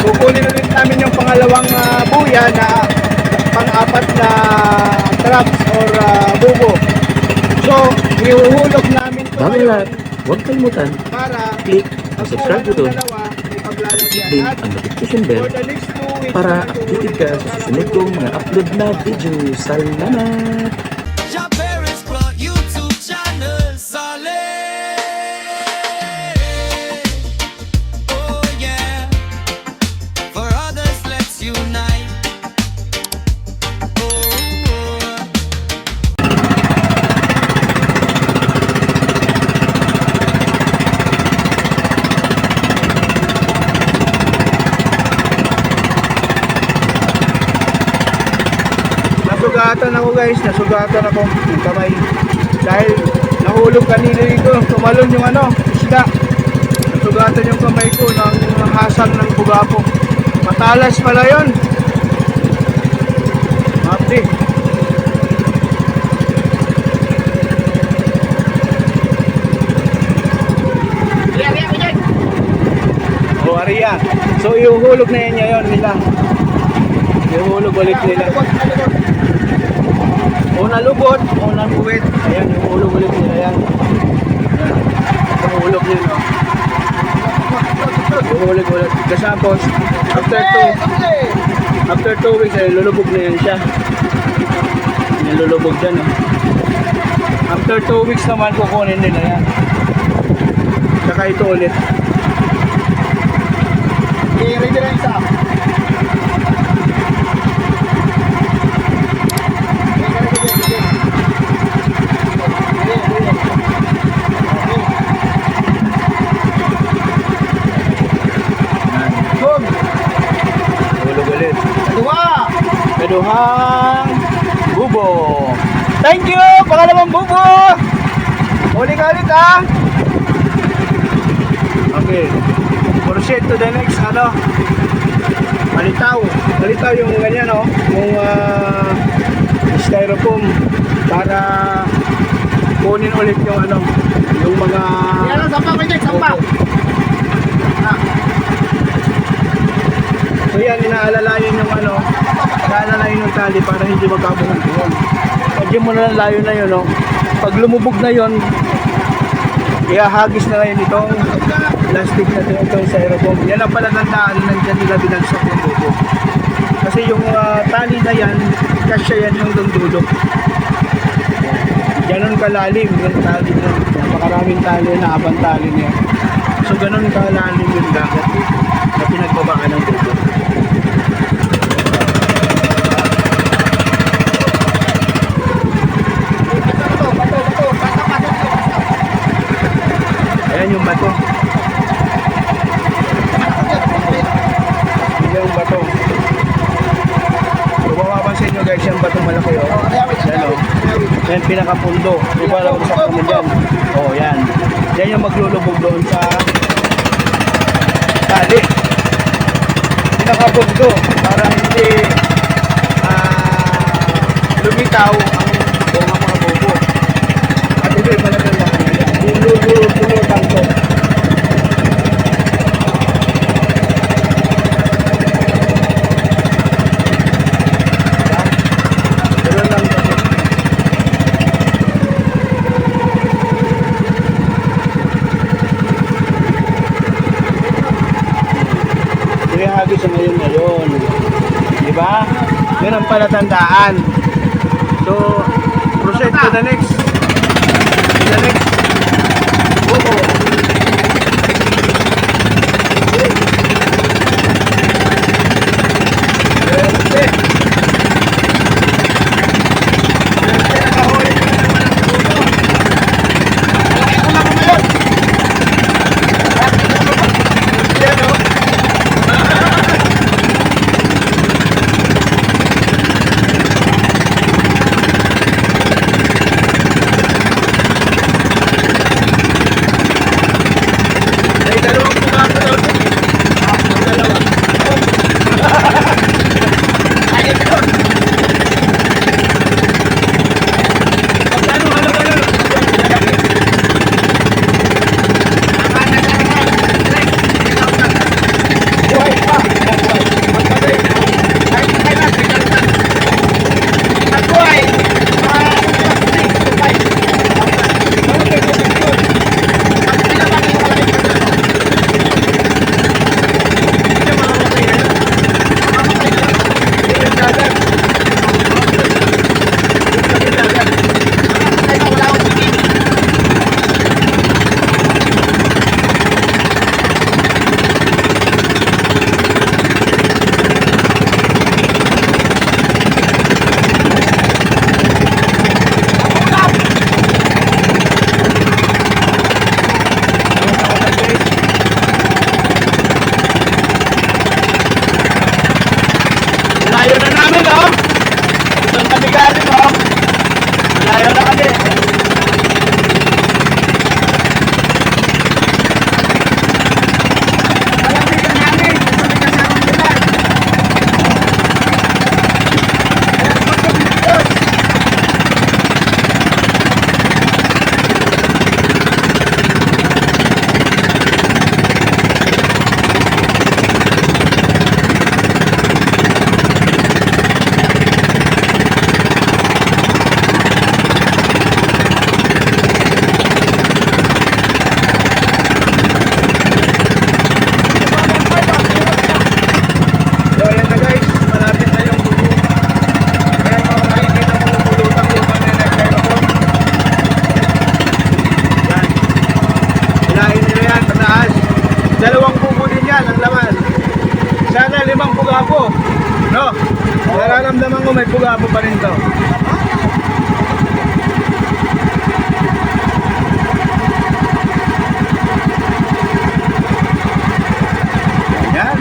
kukunin ulit namin yung pangalawang buya na pang-apat na traps or bubo. So, ihuhulog namin ito Bago lahat, huwag kalimutan, para click ang subscribe button din at ang notification bell for the next 2 weeks para naman updated ka sa susunod kong mga upload na video. Salamat! Your parents brought you to Channel Solid. Oh yeah. For others, let's unite. Oh. Nasugatan ako guys, nasugatan ako ng kamay dahil nahulog kanina dito, tumalon yung isda. Nasugatan yung kamay ko ng hasang ng bugapo. Matalas pala yun. Mapdi. O Aria, so ihuhulog na yan ngayon nila. Ihuhulog ulit nila. Una lubot, unang buwit. Ayan, yung ulog ulit nila yan. Ayan. Yung ulog nila. Yung ulog ulit. Kasapos, after 2 weeks, ay lulubog na yan siya. Yan lulubog dyan. After 2 weeks naman, kukunin nila yan. Saka ito ulit. I-ready na isa. Kaduhang bubo. Thank you! Pangalawang bubo! Huli ka ulit ha! Okay. Proceed to the next palitaw. Palitaw yung ganyan yung styrofoam para kunin ulit yung yung mga sampa ko dyan, sampa! So yan, inaalalayan yung inaalalayan yung tali para hindi magkabuhog yun. Pagyan mo na layo na yun, pag lumubog na yun, ihahagis na ngayon itong plastic na itong styrofoam. Yan ang palatandaan, nandiyan nila binagsak yung bubo. Kasi yung tali na yan, kasya yan yung dulo. Ganon kalalim yung tali na. Napakaraming tali na, abang tali na yan. So ganon kalalim yung dagat na pinagbabaan ng bubo. Ayan yung bato. Ayan yung bato. Kung mapapansin nyo guys, yung bato malaki Yan Yan pinakapundo. Diba lang usak naman dyan. Yan. Yan yung maglulubog doon sa tali. Pinakapundo para hindi lumitaw ang mga bubo. At ito yung malaganda. Bulutang ko. Ihagis sa ngayon. Diba? Yan ang palatandaan. So, proceed to the next. nararamdaman ko may pugapo pa rin to. Ayan.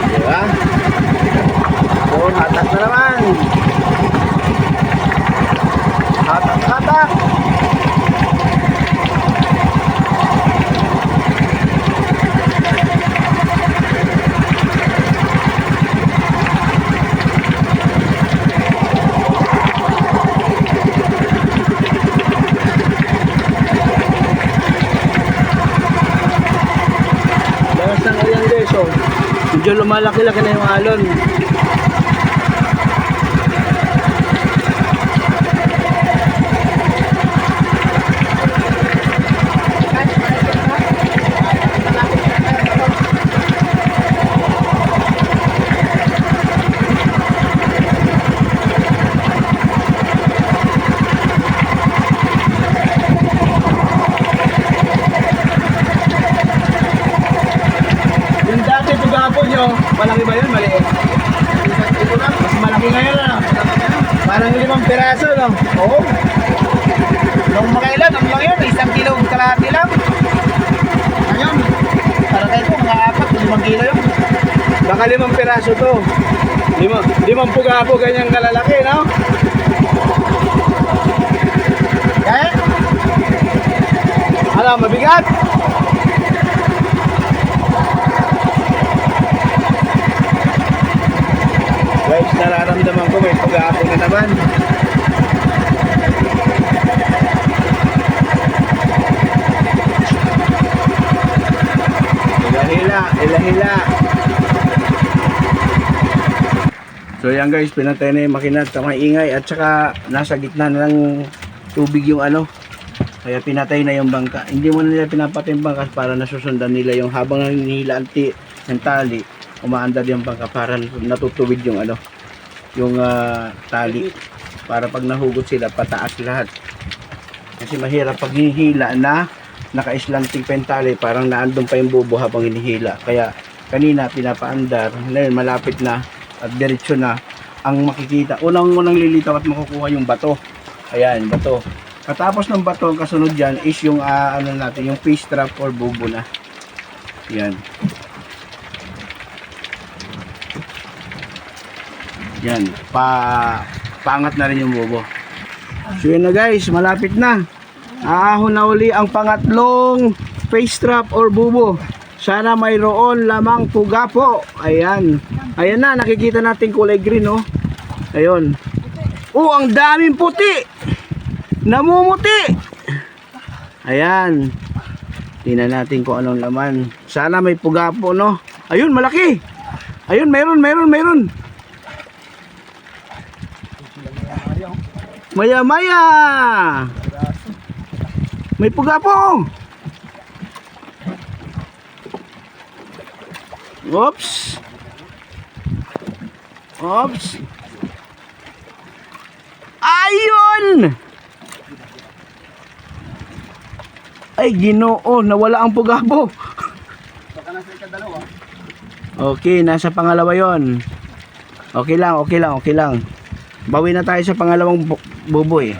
Diba? So, hatak na naman. Hatak, hatak. Lakas ng ulan guys, oh. Medyo lumalaki-laki na yung alon. Yung dati pugapo nyo, malaki ba yun? Maliit. Mas malaki ngayon, ano? Parang 5 piraso, no? Oo. Nung makailan, ano lang yun? 1 kilo kalahati lang. Ngayon, para kayo po, mga 4, 5 kilo yun. Baka 5 piraso to. 5 pugapo, ganyang kalalaki, no? Kaya? Ano, mabigat? Guys, nararamdaman ko may pag-aapon na naman. Ilahila, ilahila. So yan guys, pinatay na yung makina at maingay at saka nasa gitna na ng tubig yung ano. Kaya pinatay na yung bangka. Hindi mo na nila pinapatay yung bangka para nasusundan nila yung habang nanihila ang tali. Umaandar yung bangka para natutuwid yung ano, yung tali para pag nahugot sila pataas lahat, kasi mahirap pag hinihila na naka-islanting pa yung tali, parang naandun pa yung bubo habang hinihila. Kaya kanina pinapaandar, ngayon malapit na at diretso na ang makikita. Unang lilitaw at makukuha yung bato. Ayan, bato. Katapos ng bato, kasunod dyan is yung ano natin, yung fish trap or bubo na. Yan. Yan, paangat na rin yung bubo. So yun na guys, malapit na. Ahon na uli ang pangatlong face trap or bubo. Sana mayroon lamang pugapo. Ayan. Ayan na, nakikita natin kulay green, oh. Ayun. Oh, ang daming puti. Namumuti. Ayan. Tingnan natin kung anong laman. Sana may pugapo, no. Ayun, malaki. Ayun, mayroon. Maya-maya. May pugapo. Oops. Ayun. Ay, Ginoo, nawala ang pugapo. Okay, nasa pangalawa yon. Okay lang. Bawi na tayo sa pangalawang buboy.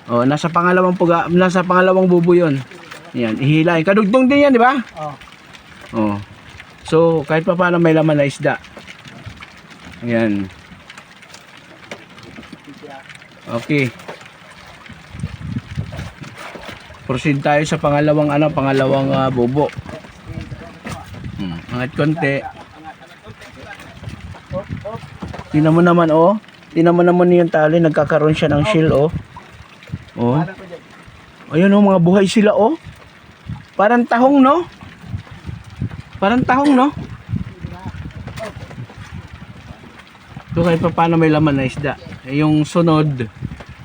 Oh, nasa pangalawang bubo 'yon. Yan, ihilain. Kadugtong din 'yan, di ba? Oh. So, kahit pa paano may laman na isda. Ayan. Okay. Proceed tayo sa pangalawang bubo. Angat konti. Tingnan mo naman, oh. Tingnan mo naman yung tali, nagkakaroon siya ng shell, oh. Oh. Ayun, oh, mga buhay sila, oh. Parang tahong, no? So, kahit pa paano may laman na isda. Yung sunod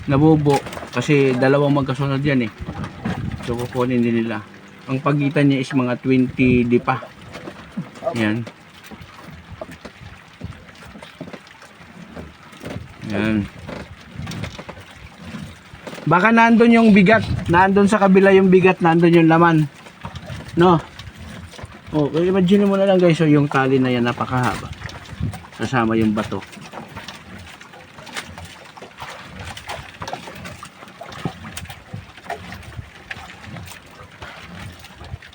na bubo, kasi dalawang magkasunod yan, eh. So, kukunin din nila. Ang pagitan niya is mga 20 dipa. Yan. Yan. Baka nandun yung bigat. Nandun sa kabila yung bigat. Nandun yung laman. No? Okay, imagine mo na lang guys, so yung tali na yan napakahaba. Kasama yung bato.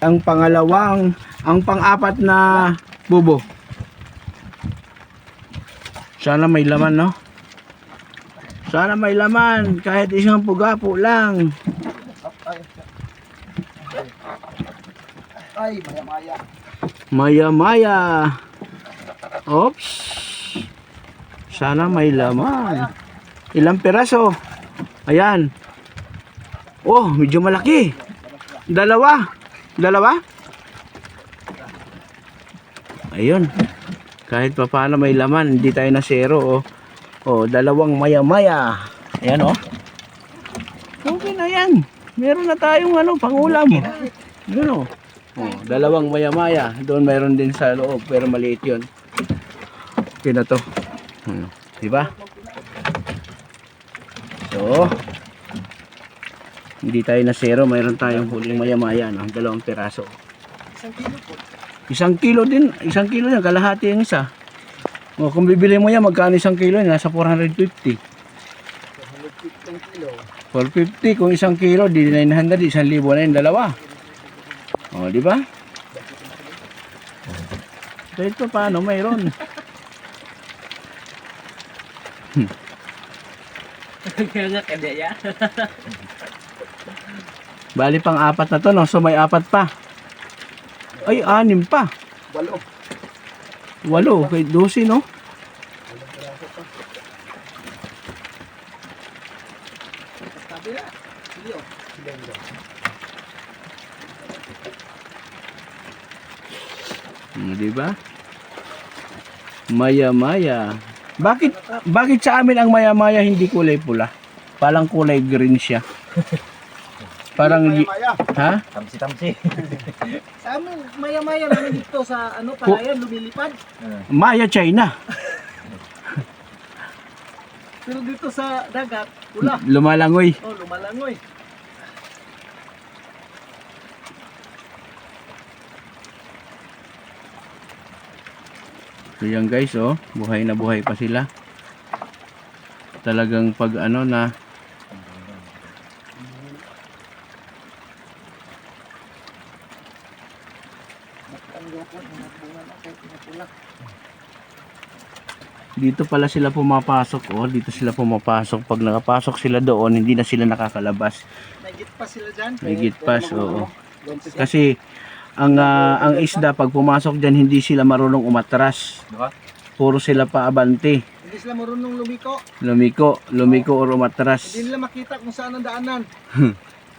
Ang pang-apat na bubo. Sana may laman, no? Sana may laman, kahit isang pugapo lang. Ay, maya-maya. Maya-maya. Oops. Sana may laman. Ilang piraso? Ayan. Oh, medyo malaki. Dalawa. Ayun. Kahit pa paano may laman, hindi tayo na zero. Oh, dalawang maya-maya. Ayan, oh. Okay na yan. Meron na tayong pangulam. Ayan, oh. Oh, dalawang maya-maya. Doon mayroon din sa loob, pero maliit yun. Okay na to. Diba? So, hindi tayo na zero. Mayroon tayong huling maya-maya, no? 2 piraso. 1 kilo po. 1 kilo din. 1 kilo yan. Kalahati yung isa. O, kung bibili mo yan, magkano 1 kilo? Nasa 450. 450 kilo. 450 kung 1 kilo, di 900, 1,000 na yung dalawa. O, di ba? Kahit pa paano, mayroon. Bali pang 4 na to, no? So may 4 pa. Ay, 6 pa. 8. 8, kay 12, no? Kabila. Sige, oh. Di ba? Maya-maya. Bakit sa amin ang maya-maya hindi kulay pula? Parang kulay green siya. Parang Maya-maya. ha? Tamsi-tamsi. Sa amin, maya-maya naman dito sa palayan, lumilipad. Maya China. Pero dito sa dagat, pula. Lumalangoy. Oh, lumalangoy. So yan guys, oh, buhay na buhay pa sila. Talagang pag na dito pala sila pumapasok, oh, dito sila pumapasok. Pag nakapasok sila doon, hindi na sila nakakalabas. May gitpas sila dyan. May gitpas, oo. Doon sila. Kasi ang isda pag pumasok diyan hindi sila marunong umatras. Diba? Puro sila paabante. Hindi sila marunong lumiko. Lumiko or umatras. Hindi nila makita kung saan ang daanan.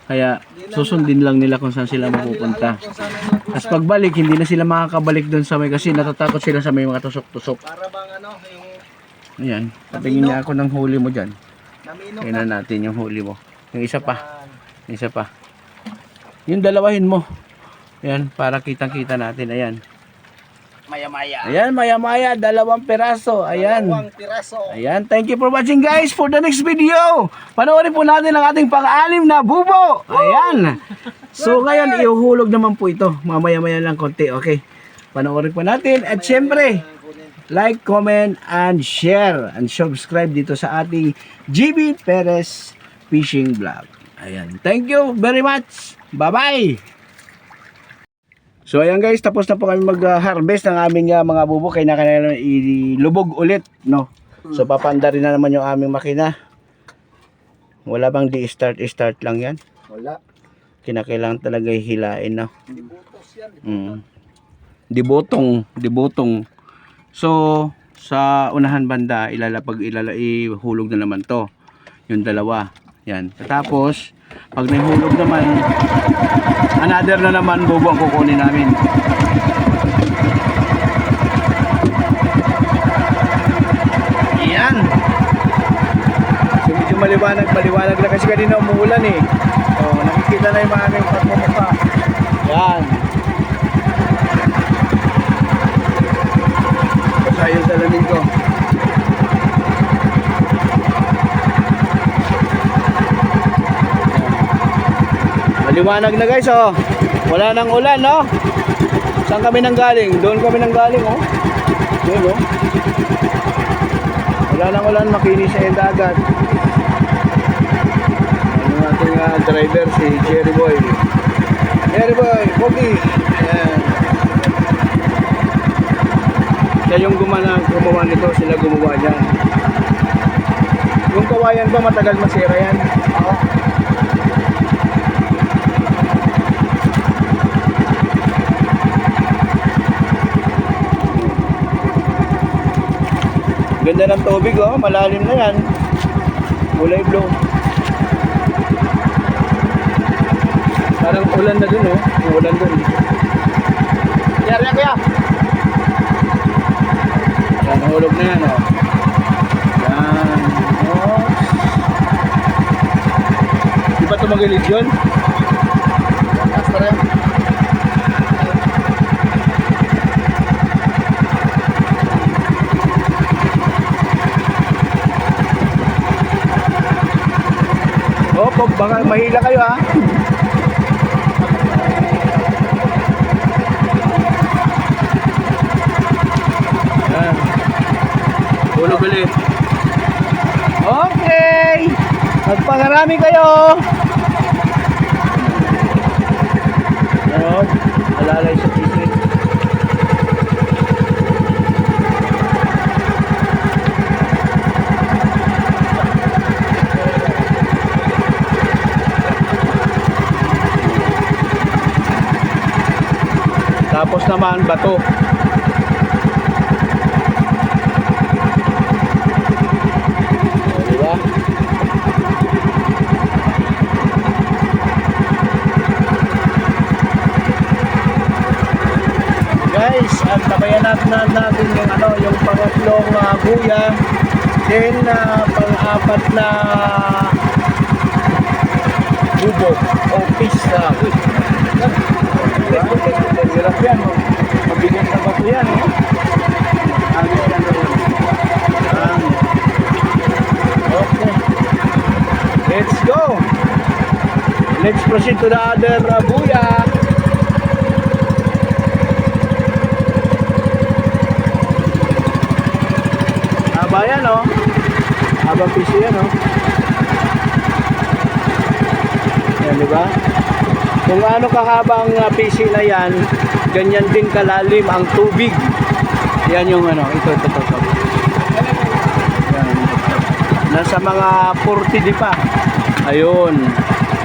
Kaya susundin lang nila kung saan sila Hindi nila mapupunta. alam kung saan ang lagusan. Tapos pagbalik hindi na sila makakabalik doon sa may kasi natatakot sila sa may mga tusok-tusok. Para bang yung Ayan, patingin niya ako ng huli mo diyan. namino Tingnan ka. natin yung huli mo. Yung isa pa, Yan. isa pa. Yung dalawahin mo. Ayan, para kitang-kita natin. Ayan. Maya-maya. Ayan, maya-maya, 2 piraso. Ayan. 2 piraso. Ayan, thank you for watching guys. For the next video, panoorin po natin ang ating pang-6 na bubo. Ayan. So ngayon, ihuhulog naman po ito. Mamaya-maya lang konti, okay? Panoorin po natin. At syempre, like, comment, and share. And subscribe dito sa ating GB Perez Fishing Vlog. Ayan, thank you very much. Bye-bye. So ayan guys, tapos na po kami mag-harvest ng aming mga bubo. Kaya na kailangan ilubog ulit, no? So papanda rin na naman yung aming makina. Wala bang di-start lang yan? Wala. Kinakailangan talaga hilain, no? Dibutos yan. Dibotong. So sa unahan banda ihulog na naman to. Yung dalawa. Yan. Tapos pag nahulog naman, another na naman bubo ang kukunin namin. Yan. So medyo maliwanag na kasi kanina umuulan eh. So nakikita na yung mga aming pagmumukha. Yan. So ayun salamin ko. Maliwanag na guys, oh. Wala nang ulan, no? Saan kami nanggaling? Doon kami nanggaling, oh. Doon, oh. Wala nang ulan, makinis sa yung dagat. Ano ating driver, si Jerry Boy. Jerry Boy, Pogi. Ayan. Siya yung gumawa nito, sila gumawa dyan. Yung kawayan ba matagal masira yan? Oo. Ganda ng tubig, oh, malalim na yan. Kulay blue. Parang ulan na dun, oh. Yung ulan dun. Kaya, kaya. Yan, hulog na yan, oh. Yan. Oh. Di ba tumagilid yun? Basta rin. Oh, baka mahila kayo, ha? Yan. Hulog ulit. Okay! Magpangarami kayo! Ayan, alalay sa pisik. Tapos naman bato. Diba? Guys, at tabayan natin yung yung pangatlong buya, then pang-apat na bubog o pista. Hirap yan, oh. Mabigat na bato yan, oh. Okay. Let's go. Let's proceed to the other buya. Haba yan, oh. Habang piso yan, oh. Yan, diba? Kung ano kahabang PC na yan, ganyan din kalalim ang tubig. Yan yung ito. Yan. Nasa mga 40 di pa. Ayun.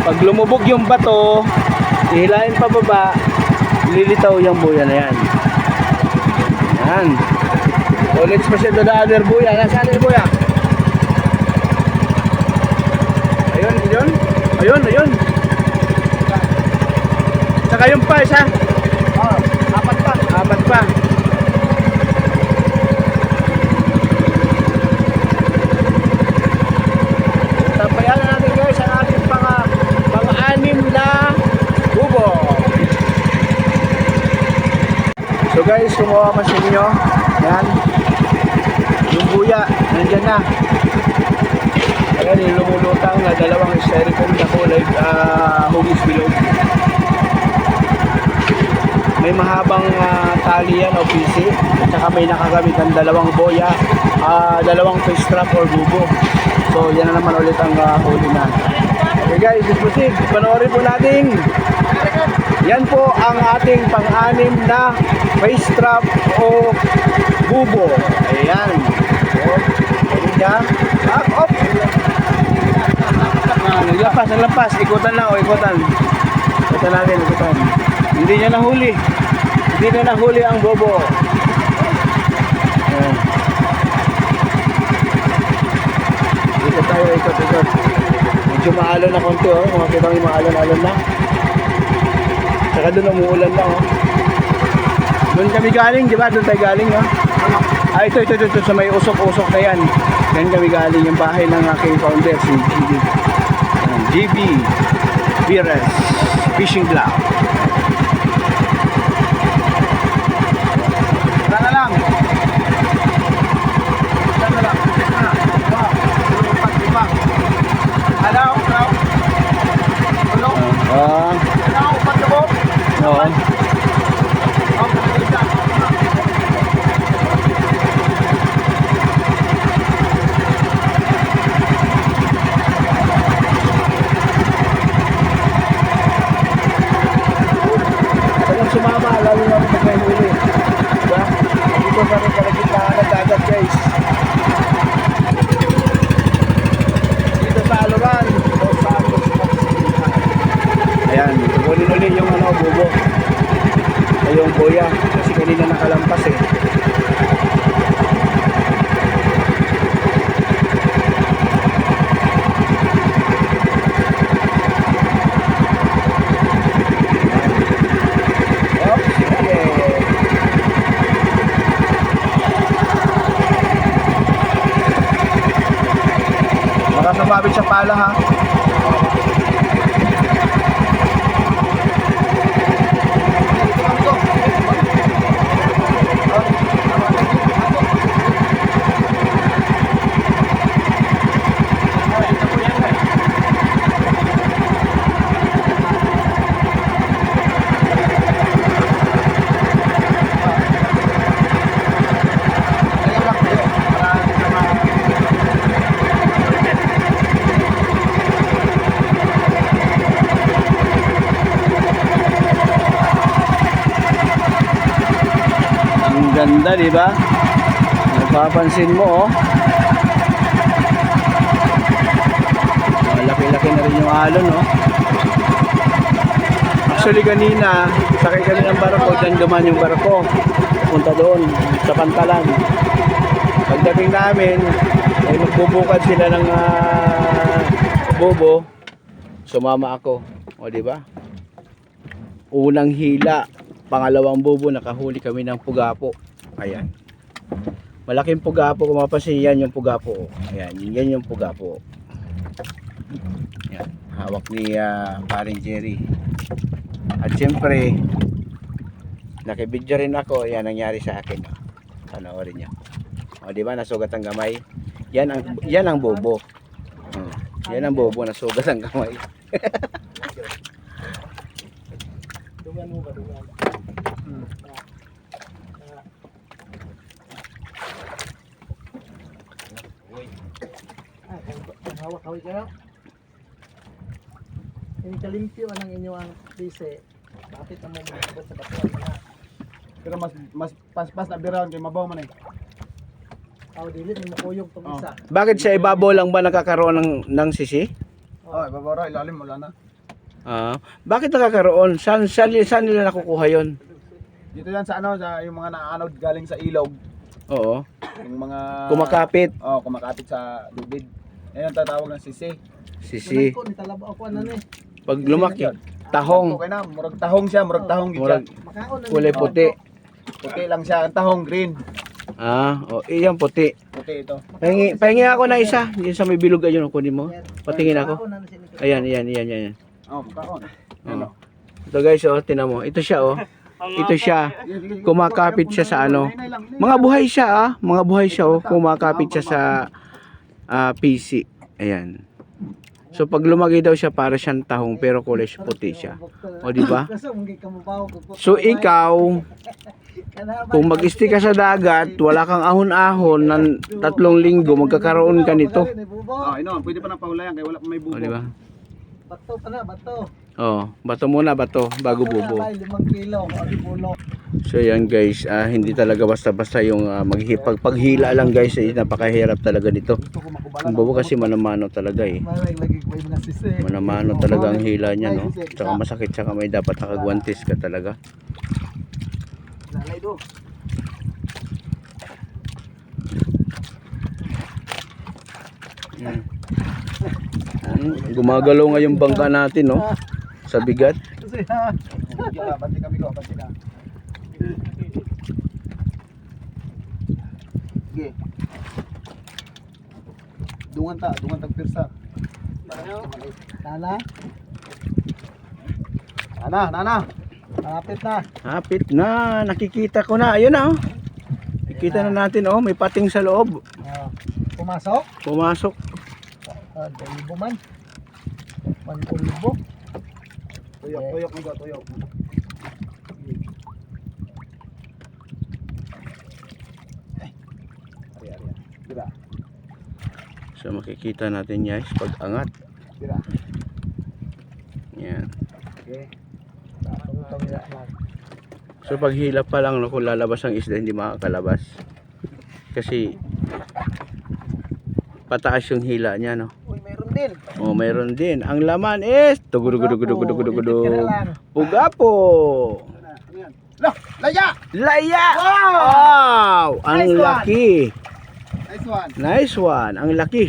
Pag lumubog yung bato, ihilahin pa baba, lilitaw yung buya na yan. Yan. So let's proceed to the other buya. Nasaan yung buya? Ayun. Saka yung pa isa. Oh, apat pa. Tabayan na natin guys ang ating pang-anim na bubo. So guys, kumuha ka sa inyo. Yan. Yung buya, nandyan na. Ayan, yung lumulutang na dalawang styrofoam na kulay hugis bilog. May mahabang tali yan o PC at saka may nakagamit ng dalawang boya, dalawang face strap or bubo. So yan na naman ulit ang huli na. Okay guys, let's proceed. Panoorin po natin. Yan po ang ating pang-anim na face strap o bubo. Ayan. So, niya. Up. Naglapas. Ikutan lang o ikutan. Ikutan natin. Hindi niya nahuli ang bobo. Ayan. Ikot tayo. Medyo maalon na konti, oh. Makikita mo yung maalon na. Saka doon umuulan lang, oh. Doon kami galing, di ba? Doon tayo galing, oh. Ito sa may usok-usok na yan. Yan kami galing yung bahay ng aking founder, si GB Pires Fishing Club. Sana lang. Hello? sumama, lalo na pag may huli. Diba? Dito sa rin kalagitnaan ng dagat guys. Dito sa Aluran, Los Santos, ayan, kukunin ulit yung ano, bubo. Ay yung boya, kasi kanina nakalampas eh. Baka sumabit sa pala ha. Ang ganda, di ba? Napapansin mo, oh. Laki-laki na rin yung alon, oh. Actually, kanina, sakay kami ng barko, dyan duman yung barko. Punta doon, sa Pantalan. Pagdating namin, ay magbubukad sila ng bobo. Sumama ako. O, di ba? Unang hila, pangalawang bobo, nakahuli kami ng pugapo. Ayan. Malaking pugapo, kung mapasin yan yung pugapo. Ayan, yan yung pugapo. Ayan, hawak ni paring Jerry. At siyempre, nakibidyo rin ako. Yan nangyari sa akin. Panoorin niyo. O, di ba, nasugat ang kamay? Yan ang bobo. Yan ang bobo, nasugat ang kamay. Dugan mo ba, dugan? Hawak-hawak kayo. Yung kalimpyo ang inyong bise. Bakit ang mga sa batuan na? Pero mas pas na birawan kay mabaw man eh. Aw dili mo kuyog tong isa. Bakit sa ibabaw lang ba nakakaroon ng sisi? Oh, babaw ra ilalim wala na. Bakit nakakaroon? Saan nila nakukuha yon? Dito yan sa ano sa yung mga naanod galing sa ilog, Oo. yung mga Kumakapit. Oh, kumakapit sa lubid. Ayun tatawag ng sisi. Sisi. Ko ni talabo ako ano ni. Pag lumaki, tahong. Okay na, murag tahong siya, murag tahong gid siya. Murag Makaon na. kulay puti. Puti lang siya, ang tahong green. Iyan puti. Puti ito. Pahingi ako na isa. Yung sa may bilog ayun, kunin mo. Patingin ako. Ayan. Oh, makaon. Oh. Ito guys, oh, tinan mo. Ito siya, oh. Ito siya. Kumakapit siya sa ano. Mga buhay siya, Mga buhay siya, oh. Kumakapit siya sa PC. Ayan. So pag lumaki daw siya para siyang tahong pero kulay puti siya. O di ba? So ikaw kung mag-stay ka sa dagat, wala kang ahon-ahon ng 3 linggo, magkakaroon ka nito. Oh, ino, pwede pa nang pahulayan kay wala pa may bubo. O di ba? Bato pa na, bato. Oh, bato muna bago bubo. 5 kilo, o pulo. So yan guys, hindi talaga basta-basta yung paghila lang guys, napakahirap talaga nito. Ang bubo kasi manamano talaga eh. Maray lagi ko mga sisi. Manamano talaga ang hila niya, no? Tsaka masakit, tsaka may dapat nakagwantes ka talaga. Lalay do. Gumagalaw nga yung bangka natin, no? Sa bigat. Kasi ha. Banti kami ko, banti ka. Sige. Dungan tag pirsa. Nana, Nana. malapit na. Hapit na, nakikita ko na. Ayun na, oh. Nakikita na natin, oh. May pating sa loob. Pumasok. Pumasok. Dalibo man. 1,000. Tuyok mo ga, tuyok. Dira. So makikita natin guys pag angat. Dira. Yan. Okay. Tapos lang. So pag hila pa lang, no, kung lalabas ang isda, hindi makakalabas. Kasi pataas yung hila niya, no. Uy, meron din. Oh, mayroon din. Ang laman is tugudugudugudugudugudugudug. Ipit ka na lang. Ugapo. Lah, laya! Laya! Wow! Ang Nice one. laki. Nice one. Nice one. Ang laki.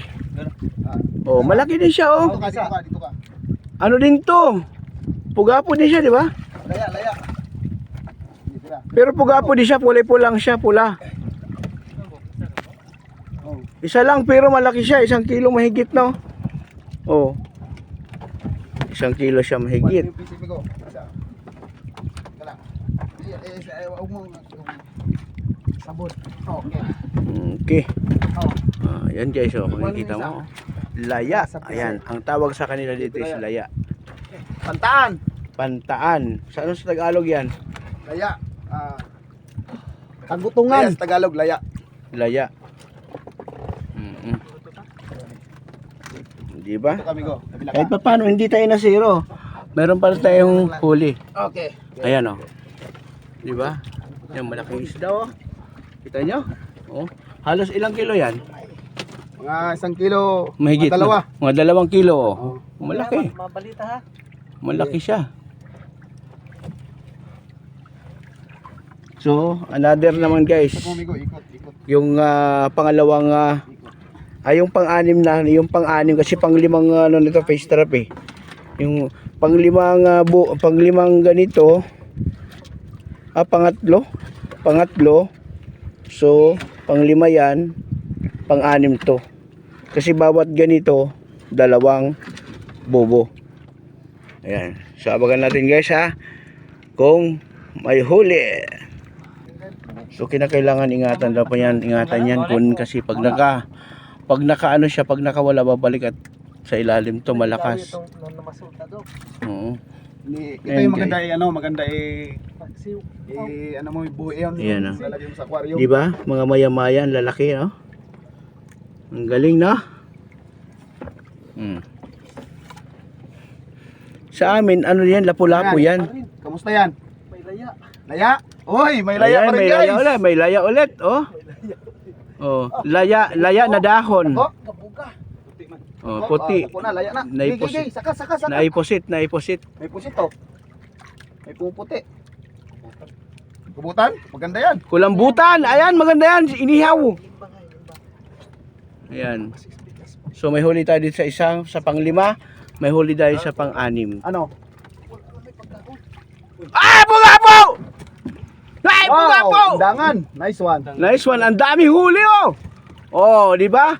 Oh, malaki din siya, oh. Dito ka, dito ka, dito ka. Ano din to? Pugapo din siya, di ba? Laya, laya. Dito na. Pero pugapo din siya, pulang siya, pula. Oh. Isa lang pero malaki siya, 1 kilo mahigit, no? Oh. 1 kilo siya mahigit. Yung PCP ko. Isa. Ika lang. Huwag mo. Sabon. Okay. Okay. Oh. Yan guys, oh, makikita mo. Laya. Ayan, ang tawag sa kanila dito is laya. Pantaan. Pantaan. Sa ano sa Tagalog yan? Laya. Kagutungan. Laya sa Tagalog, laya. Laya. Di ba? Dito kami go. Kabila ka. Kahit pa paano, hindi tayo na zero. Meron pa rin tayong huli. Okay. Ayan, oh. Di ba? Yan, malaking isda, oh. Kita nyo? Oh. Halos ilang kilo yan? Mga 1 kilo. Mahigit. Mga dalawa. Na. Mga 2 kilo, oh. Malaki. Mabalita ha. Malaki siya. So, another naman guys. Ito kami go, ikot, ikot. Yung pangalawang yung pang-anim na, yung pang-anim kasi pang-limang ano nito face trap eh. Yung pang-limang pang-limang ganito pangatlo. So, pang-lima yan, pang-anim to. Kasi bawat ganito 2 bobo. Ayan. So, abangan natin guys ha kung may huli. So kinakailangan ingatan daw po yan, ingatan yan kun kasi pag nakaano siya, pag nakawala babalik at sa ilalim to malakas. Itong namasulta do. Oo. Ito Ayan, yung maganda maganda Pagsiw. ano mo, buhay yun. Ayan, oh. Lalagay mo sa aquarium. Di ba? Mga maya-maya, lalaki, no? Ang galing, no? Sa amin, ano yan, lapu-lapu yan. Kamusta yan? May laya. Laya? Oy, may laya Ayan, pa rin may guys. laya ulit, may laya ulit, oh. Oh, laya na dahon. Oh, Kabuga. Oh, puti. Ako na, laya na. Naipusit. Saka. Naipusit. May pusit to. May pumuputi. Kubutan? Maganda yan. Kulambutan, ayan, maganda yan, inihaw. Ayan. So may huli tayo dito sa isang, sa pang-5, may huli tayo sa pang-6. Ano? Ah, bugapo! Ay, Wow, bugapo! dangan. Nice one. Nice one, ang dami huli, oh. Oh, di ba?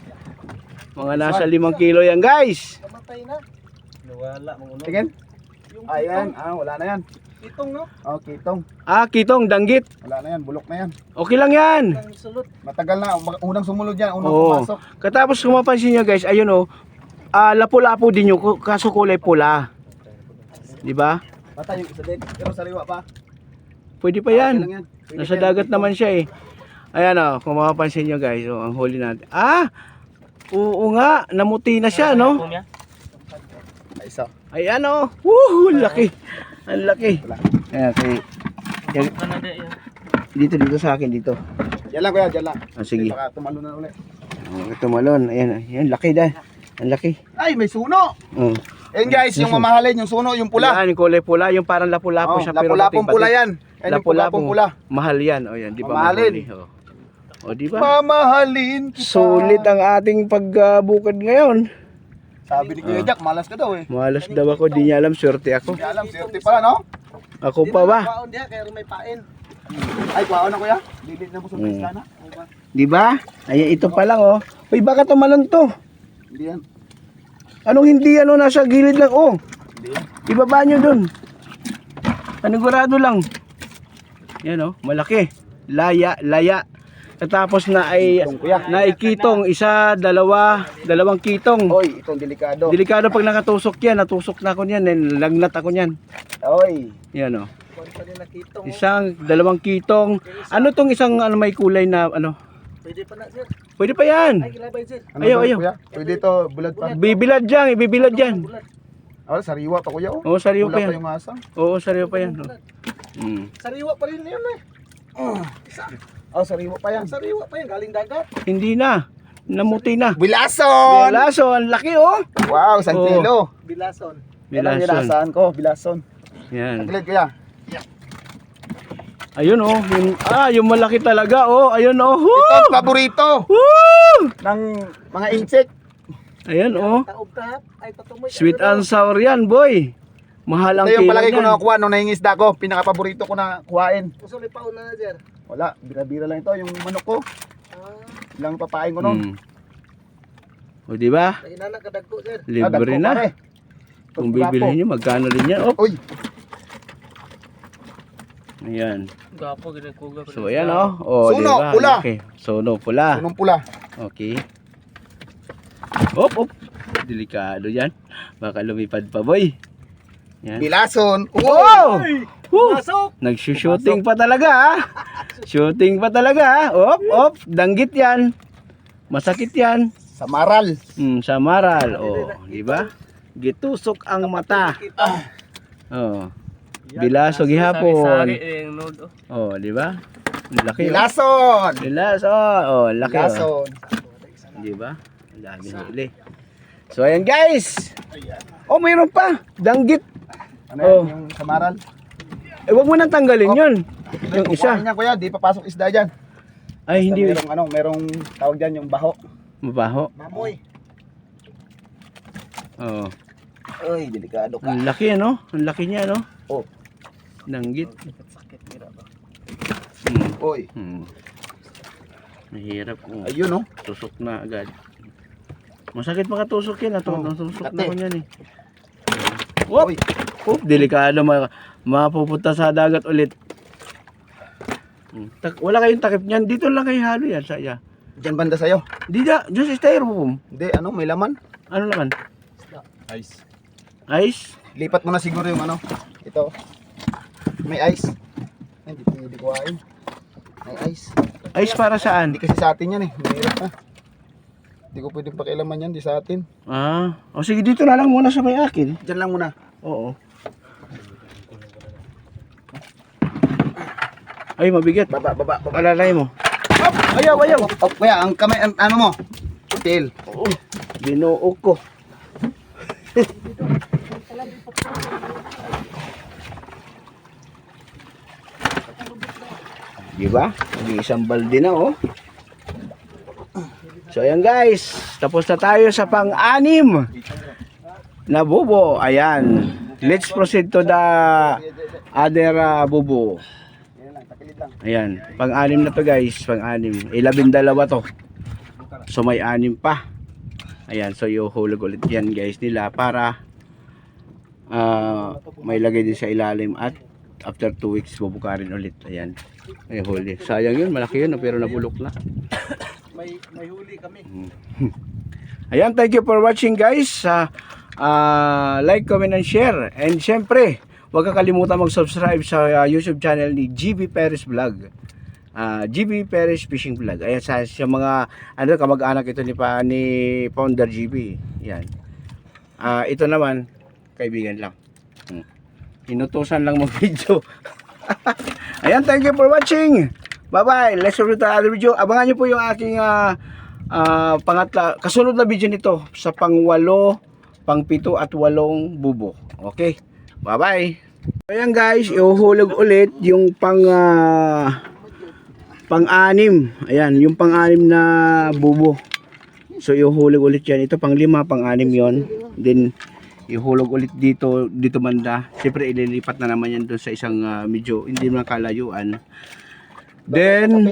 Mga nasa 5 kilo yan, guys. Kamatay na. Tingin. Yung Ayan, wala na yan. Itong no. Oh, kitong. Ah, kitong, danggit. Wala na yan, bulok na yan. Okay lang yan. Ang sulot. Matagal na, unang sumunod yan, unang Oo. pumasok. Katapos kung mapansin nyo, guys, ayun, oh. Lapu-lapu din yung kaso kulay pula. Di ba? Patay yung isa din, pero sariwa pa. Pwede pa Okay yan. lang yan. Pwede Nasa pa yan, dagat dito. naman siya eh. Ayan o, kung mapapansin nyo guys, oh, ang huli natin. Ah! Oo nga, namuti na siya, no? Ay, isa. Ayan o. Woohoo! Laki. Ang laki. Ayan, okay. Dito sa akin, dito. Yan lang kuya, yan lang. Ah, sige. Baka tumalo na ulit. Tumalon. Ayan, ayan, laki dahil. Ang laki. Ay, may suno! Oh. Ayan guys, yung mamahalin, yung suno, yung pula. Yan, yung kulay pula, yung parang lapu-lapu Oh, siya. pero lapu-lapong batik-batik. pula yan. Ayan yung Lapu-lapong pula. Mahal yan. O yan, di ba? Mamahalin. mahuli? O. O, di ba? Mamahalin kita. Sulit ang ating pagbukad ngayon. Sabi ni Kuya Jack, malas ka daw eh. Malas daw ako, di niya alam, swerte ako. Hindi alam, swerte pala no? Ako pa ba? Kaon diha kaya may pain. Ay, kuwaon na kuya. Lilit na mo sa Mm. pista na. Di ba? Ayan, ito pa lang oh. Uy, baka tumalon to. Hindi yan. Anong hindi ano, nasa gilid lang oh. Hindi yan. Ibaba nyo dun. Panigurado lang. Yan oh, malaki. Laya. Tapos na ay Kitong, kuya. naikitong, isa, dalawang kitong. Hoy, itong delikado. Delikado pag nakatusok yan, natusok na ako niyan, lagnat ako niyan. Hoy. Yan oh. Kon pa din nakitong. Isang, dalawang kitong. Ano tong isang ano may kulay na ano? Pwede pa na sir. Pwede pa yan. Ay kilabay sir. Ano Ayaw, ba, ayaw. kuya? Pwede ito, bulad pa. Ibibilad yan, ibibilad yan. Ah, sariwa pa kuya oh. Oo, sariwa pa Wala yan. pa yung asa. Oo, sariwa pa yan. Oh. Sariwa pa rin yun eh. Oh, sariwa pa yan. Sariwa pa yan, galing dagat. Hindi na. Namuti na. Bilason! Bilaso, ang laki oh. Wow, 1 Oh. kilo. Bilason. Yan ang Bilason. binasaan ko, bilason. Yan. Tagilid kuya. Ayun oh. Yung malaki talaga oh. Ayun oh. Ito Woo! ang paborito Woo! ng mga insect. Ayan oh. Taob tahap. Ay, patumoy. Sweet and sour yan boy. Mahal ang Ito yung kilo palagi ko yan. nakakuha nung nangingisda ko. Pinaka-paborito ko na kuhain. Uso may pauna na dyan. Wala, bira-bira lang ito. Yung manok ko, Ah, ilang papain ko nun. O di ba? may inanak kadagko sir. Libre dagko, na. pare. Kung bibilhin niyo magkano rin yan. Oh. Uy, Ayan. Gapo gina kuga. So ayan oh. Oh, Suno, di ba? pula. Okay. Suno pula. punong pula. Okay. Op. Delikado yan. Baka lumipad pa boy. Yan. Bilason. Wow! Woo! Pasok! Nagsushooting pa talaga ah. Shooting pa talaga ah. Op. Danggit yan. Masakit yan. Sa maral. Sa maral. Oh, di ba? Gitusok ang mata. Oh. Bilaso gihapon. Sari yung node. Oh, di ba? Ang laki. Oh. Bilason. Bilaso. Oh, laki. Oh. Bilason. Di ba? Ang dami huli. So ayan guys. Oh, mayroon pa. Danggit. Ano Oh. yan, yung sa maral? Eh, wag mo nang tanggalin yun. Yung Kukuhain isa. niya kuya, di papasok isda dyan. Ay, hindi. Merong tawag dyan yung baho. Mabaho. Mamoy. Oh. Uy, delikado ka. Ang laki ano? Ang laki niya no? Oh. Danggit. Sakit mira ba? Uy, Mahirap. Oh. ayun oh. Tusok na agad. Masakit makatusok yan. Oh, Natusok na dati. ko yan eh. Whoop! Uy, Delikado. Mapupunta sa dagat ulit. Wala kayong takip niyan. Dito lang kayo halo yan. Saya. dyan banda sa'yo. Di da. Just styrofoam. Hindi, ano, may laman. Ano naman? Ice. Ice? Lipat mo na siguro yung ano. Ito. May ice. Hindi pwede kuhain. May ice. Ice para saan? Hindi kasi sa atin yan eh. Mahirap na. Hindi ko pwedeng pakialaman yan, di sa atin. O sige, dito na lang muna sa may akin. Diyan lang muna. Oo. Ay, mabigat. Baba. Alalay mo. Ayaw. Oh, kuya, ang kamay, ano mo? Tail. Binuok ko. Diba? Isang balde na oh. So ayan guys, tapos na tayo sa pang-anim na bubo. Ayan. Let's proceed to the other bubo. Ayan, pang-anim na to guys, pang-anim. 12 to. So may 6 pa. Ayan, so ihulog ulit yan guys nila para may lagay din sa ilalim at after 2 weeks bubukarin ulit. Ayan, may huli. Sayang yun, malaki yun pero nabulok na. May huli kami. Ayan, thank you for watching guys. Like, comment, and share. And syempre, huwag kakalimutan mag-subscribe sa YouTube channel ni GB Perez Vlog. GB Perez Fishing Vlog. Ayan, sa mga kamag-anak ito ni Founder GB. Yan. Ito naman, kaibigan lang. Inutusan lang mag-video. Ayan, thank you for watching. Bye-bye. Let's return to other video. Abangan nyo po yung aking kasunod na video nito sa pang-8, pang-7 at 8 bubo. Okay? Bye-bye. Ayan guys, ihuhulog ulit yung pang-6. Ayan, yung pang-6 na bubo. So ihuhulog ulit yan. Ito pang-5, pang-6 yon. Then ihulog ulit dito banda. Siyempre ililipat na naman yan doon sa isang medyo hindi naman kalayuan. Then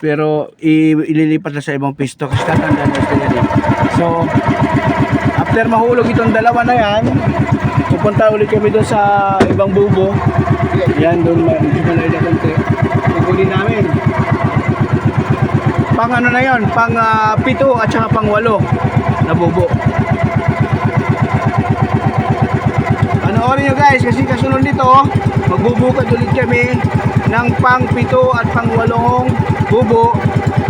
pero ililipat na sa ibang pisto kasi tatandaan na ito yan. So after mahulog itong dalawa na yan, pupunta ulit kami doon sa ibang bubo. Yan doon medyo malayo na konti. Paguli namin pang ano na yon, pang 7 at saka pang 8 na bubo. Panoorin nyo guys kasi kasunod nito magbubukad ulit kami ng pang 7 at pang 8 bubo.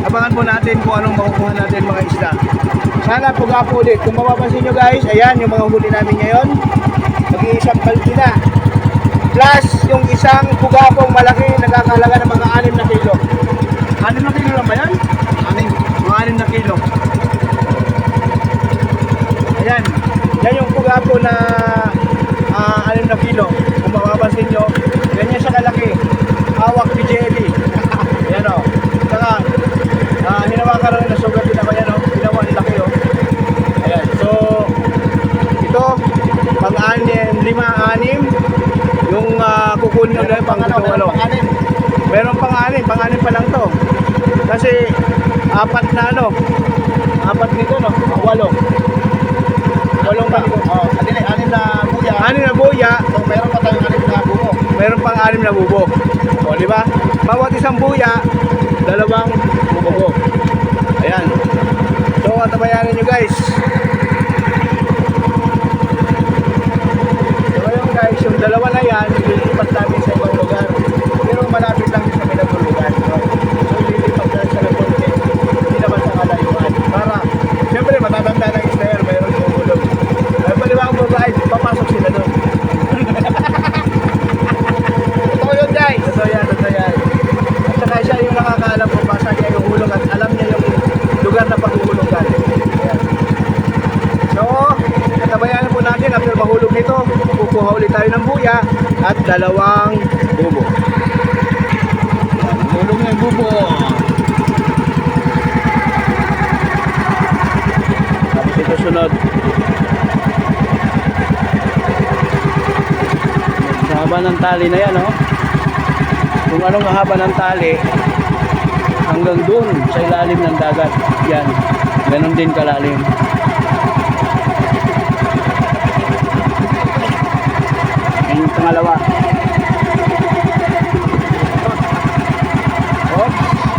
Abangan po natin kung anong makukuha natin mga isda. Sana pugapo ulit. Kung mapapansin nyo guys, ayan yung mga huli namin ngayon. Mag-iisang balde na. plus yung isang bugapong malaki nagkakalaga ng mga 6 na kilo. 6 na kilo lang ba yan? Mga 6 na kilo. Ayan. Yan yung bugapo na 6 na kilo. Kung mapapansin nyo, ganyan siya kalaki. Hawak ni jelly. Ayan o. Saka, hinawakan rin na sugat din ako yan o. Hinawa, ang laki o. Ayan. So, ito, pang-6, yung kukunin nyo lang pang-7. Meron pang-6 pa lang to. Kasi, 4 na 4 nito no, 8. 8 pa nito. Oh, adili 6 na buya. 6 na buya, So meron pa tayong 6 na buko. meron pang 6 na bubo. O, di ba? Bawat isang buya, 2 bubo. Ayan. So, katabayanan nyo guys. So, ayun guys, yung 2 na yan, ililipat namin sa ibang lugar. Pero malapit lang sa pinagulugan. So, ililipat na sa konti. Hindi naman sa kalayuan. Para, siyempre, matatanda ng Israel, mayroon yung ulog. Ay, paliwang babae, papasok sila doon. Totoo yun guys. Totoo yan. At saka siya yung nakakaalam kung basa niya yung hulog at alam niya yung lugar na paghuhulugan. Ayan. So, katabayanan po natin after mahulog nito, kukuha ulit tayo ng buya at 2 bubo. Hulog na yung bubo. Tapos ito sunod. Sa haba ng tali na yan, oh. Kung anong haba ng tali, hanggang dun sa ilalim ng dagat. Yan. Ganon din kalalim. Yan yung pangalawa. Oh,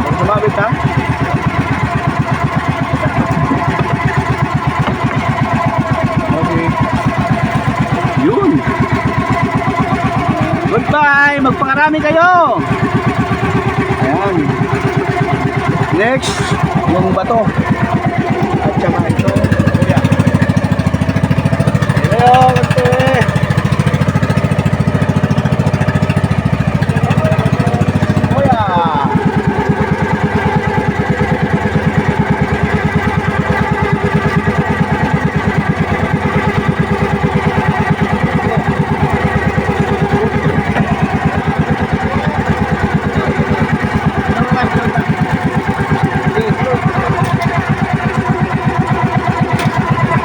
pag sumabit ha. Okay. Yun. Goodbye! Magpangarami kayo! Ayan. Next, yung bato. At saka ito. Ayan. Hello, kasi. Kuya!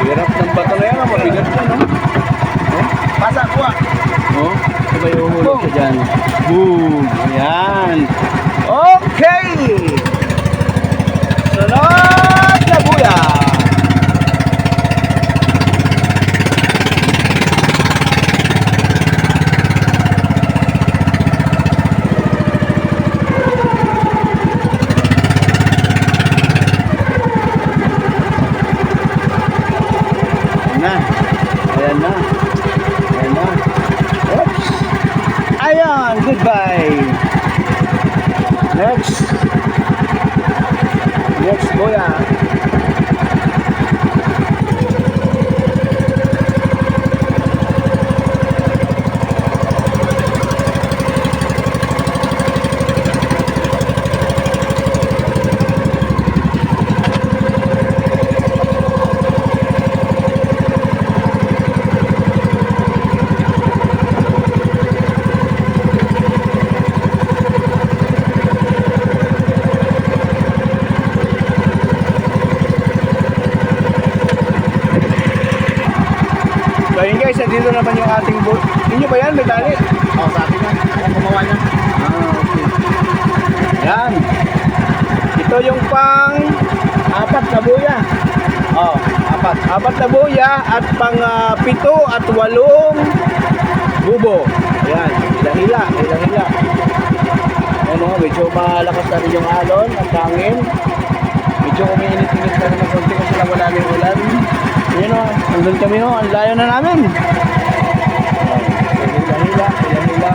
Hirap ng bato na yan, mabigat na, no? Basa kuha. Oh, sabay uhulog ka dyan. Boom! Ayan. Okay! Sunod na buya! Ayan na. Oops. Ayan, goodbye. Next buya. So yun guys, dito naman yung ating boat. Inyo ba yan? May tali? Oh, sa atin yan. Ang gumawa niya. Okay. Yan. Ito yung pang 4 na buya. Oh, 4 na buya at pang 7 at 8 bubo. Yan, hila-hila. Ano, medyo malakas na rin yung alon at hangin. Medyo umiinit-init na rin ng konti kasi lang wala ng ulan. Yun o, nandun kami o, ang layo na namin. Hila-hila.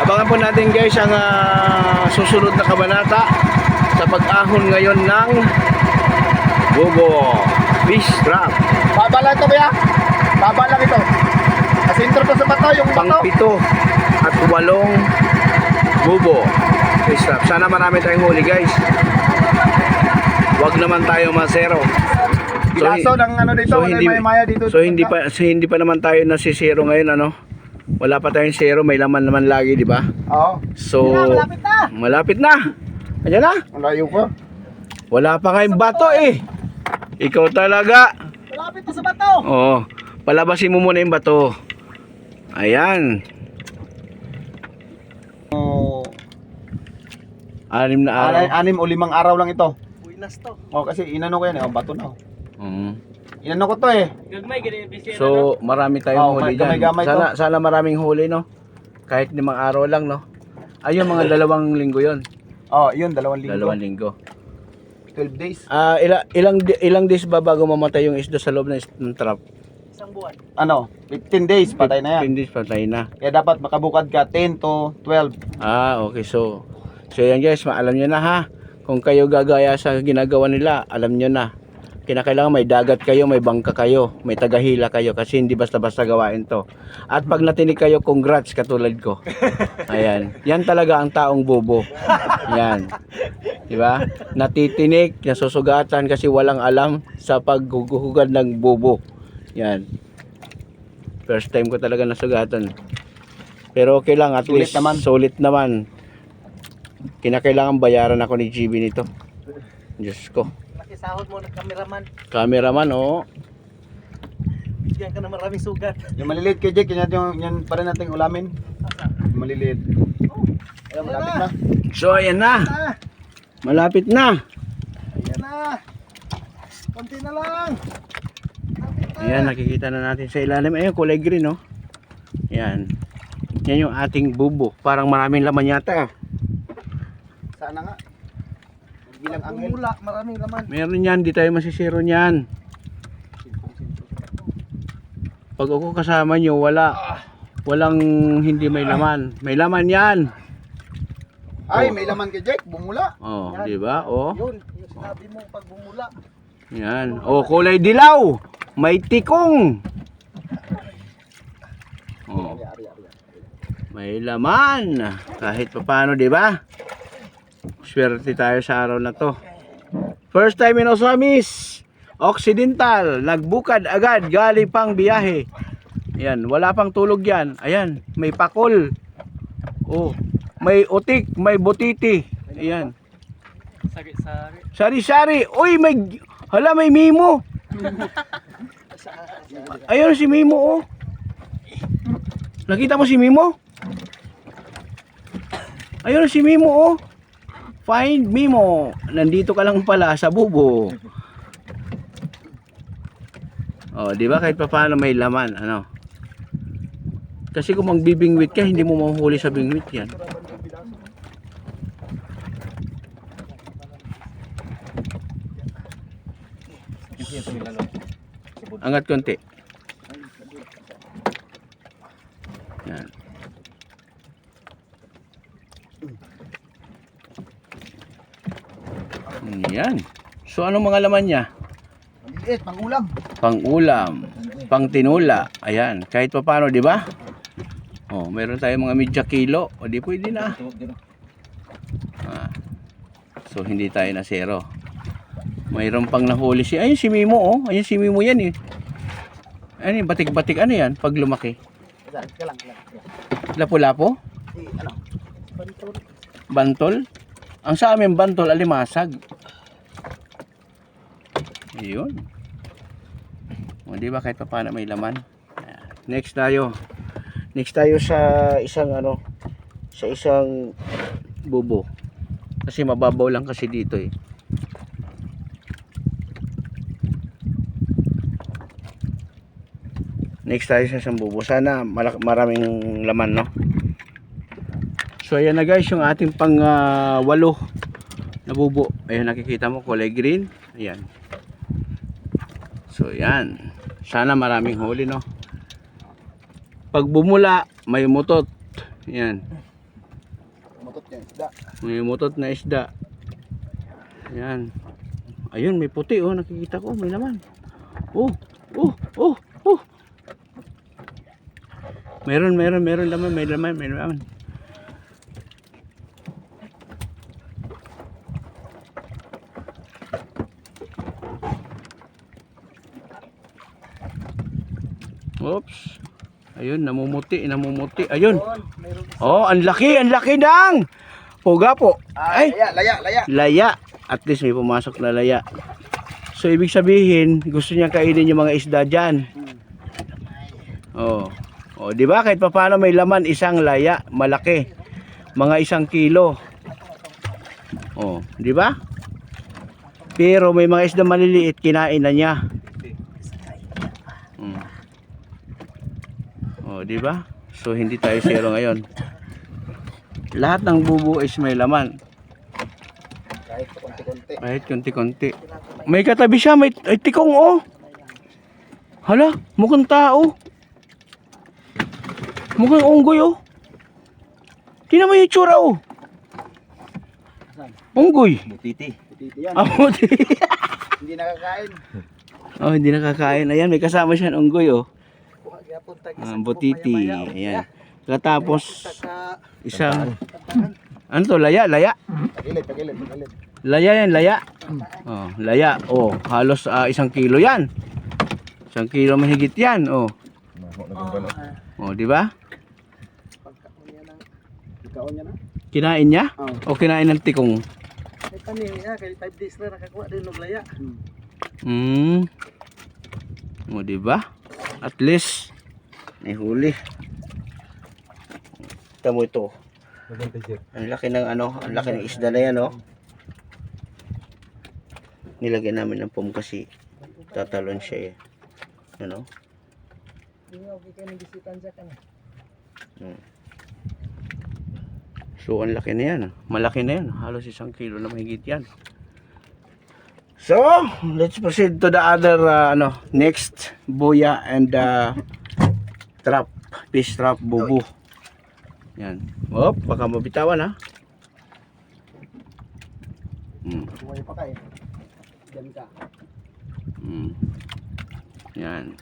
Abangan po natin guys ang susunod na kabanata sa pag-ahon ngayon ng bubo fish trap. Babala ito ba ya? Baba lang ito. Asintro to sa bato, yung bato. Pang-7 at 8 bubo. Fish trap. Sana marami tayong huli guys. Huwag naman tayo masero. Gilaso ng ano dito, may maya dito. So hindi pa naman tayo nasisero ngayon ano. Wala pa tayong zero, may laman naman lagi, di ba? Oo. So malapit na. malapit na. Ayan na. Ang layo pa. Wala pa kayong bato eh. Ikaw talaga. Malapit na sa bato. Oo. Palabasin mo muna yung bato. Ayan. Oh, 6 na araw. 6 o 5 araw lang ito. Buinas to. Oh, kasi inano ko yan eh, bato na. Mm. Inano ko to eh. Gagmay, ganyan yung bisera, no? So, marami tayong huli dyan. gamay-gamay Sana maraming huli, no? Kahit 5 araw lang, no? Ayun, mga 2 linggo yon. Oh, yun, 2 linggo. 2 linggo. 12 days. Ilang days ba bago mamatay yung isda sa loob ng trap? Isang buwan. Ano, 15 days, patay na yan. 15 days, patay na. Kaya dapat makabukad ka 10 to 12. Okay. So yan guys, alam nyo na ha. Kung kayo gagaya sa ginagawa nila, alam nyo na. Kinakailangan may dagat kayo, may bangka kayo, may tagahila kayo kasi hindi basta-basta gawain to. At pag natinig kayo, congrats katulad ko. Ayan. Yan talaga ang taong bobo. Yan. Diba? Natitinik, nasusugatan kasi walang alam sa paghuhugad ng bobo. Yan. First time ko talaga nasugatan. Pero okay lang, at Sulit least naman. sulit naman. Kinakailangan bayaran ako ni GB nito. Diyos ko. Nakisahod mo ng cameraman. Cameraman, oo. Bigyan ka na maraming sugat. Yung maliliit kay Jake, yan pa rin nating ulamin. Yung maliliit. Ayan, malapit na. So, ayan na. Malapit na. Ayan na. Konti na lang. Ayan, nakikita na natin sa ilalim. Ayun, kulay green, no? Ayan. Yan yung ating bubo. Parang maraming laman yata. Sana nga. Bilang anghel. Bumula, maraming laman. Meron yan, di tayo masisiro niyan. Pag ako kasama nyo, walang hindi may laman. May laman yan. Ay, may laman kay Jake, bumula. Oh, di ba? Oh. Yun, yung sinabi mo pag bumula. Yan. Oh, kulay dilaw. May tikong. Oh. May laman. Kahit papaano, di ba? Swerte tayo sa araw na to. First time in Osamis Occidental. Nagbukad agad. Galing pang biyahe. Yan. Wala pang tulog yan. Ayan. May pakol. Oh. May utik. May butiti. Ayan. Sari-sari. Sari-sari. Uy, hala, may Mimo. Ayun si Mimo, oh. Nakita mo si Mimo? Ayun si Mimo, oh. Find Mimo. Nandito ka lang pala sa bubo. Oh, di ba kahit papaano may laman, ano? Kasi kung magbibingwit ka, hindi mo mahuhuli sa bingwit yan. Angat konti. Yan. Yan. So anong mga laman niya? Maliliit, pang-ulam. Pang-ulam, pang-tinula. Ayan, kahit pa paano, di ba? Oh, meron tayong mga media kilo. O di pwede na. So hindi tayo na zero. Mayroon pang nahuli ayun si Mimo, oh. Ayun si Mimo yan eh. Ano yung batik-batik, ano yan pag lumaki? Lapu-lapo? Ano? Bantol? Ang sa amin bantol, alimasag. Ayun. O di ba kahit pa paano may laman. Next tayo. Next tayo sa isang sa isang bubo. Kasi mababaw lang kasi dito eh. Next tayo sa isang bubo. Sana maraming laman, no? So ayan na guys, yung ating pang 8 na bubo. Ayan, nakikita mo kulay green. Ayan. So ayan. Sana maraming huli, no? Pag bumula, may mutot. Ayan. Mutot niya, isda. May mutot na isda. Ayan. Ayun, may puti, oh. Nakikita ko, may laman. Oh, oh, oh, oh. Meron laman, may laman. Oops. Ayun, namumuti. Ayun. Oh, ang laki dang. Puga po. Ay, Laya. laya. At least may pumasok na laya. So, ibig sabihin, gusto niya kainin yung mga isda dyan. Oh. Oh, di ba? Kahit paano may laman, isang laya, malaki. Mga 1 kilo. Oh, di ba? Pero may mga isda maliliit, kinain na niya. Oh, di ba? So, hindi tayo zero ngayon. Lahat ng bubo is may laman. Kahit konti-konti. Kahit konti-konti. May katabi siya, may ay, tikong oh. Hala, mukhang tao. Mukhang unggoy oh. Tingnan mo yung itsura oh. Unggoy. Butiti. Titi yan. Ah, buti. Hindi nakakain. Oh, hindi nakakain. Ayan, may kasama siya unggoy oh. Punta Butiti. Ayan. Katapos isang ano to, laya. Tagilid. Laya yan, laya. Oh, laya. Oh, halos 1 kilo yan. 1 kilo mahigit yan. Oh. Oh, di ba? Ikaon niya na. Kinain niya? O kinain ng tikong? Ay kami ya kay 5 days na nakakuha din og laya. O, di ba? At least may huli. Kita mo ito. Ang laki ng ang laki ng isda na yan, oh. Nilagyan namin ng foam kasi tatalon siya eh. Ano? Hindi okay kay bisitan sa kana. So, ang laki na yan. Malaki na yan. Halos 1 kilo na mahigit yan. So, let's proceed to the other, next buya and trap. Fish trap, bubu. Yan. Oh, baka mabitawan ha. Buhay pa ka eh. Diyan ka. Yan.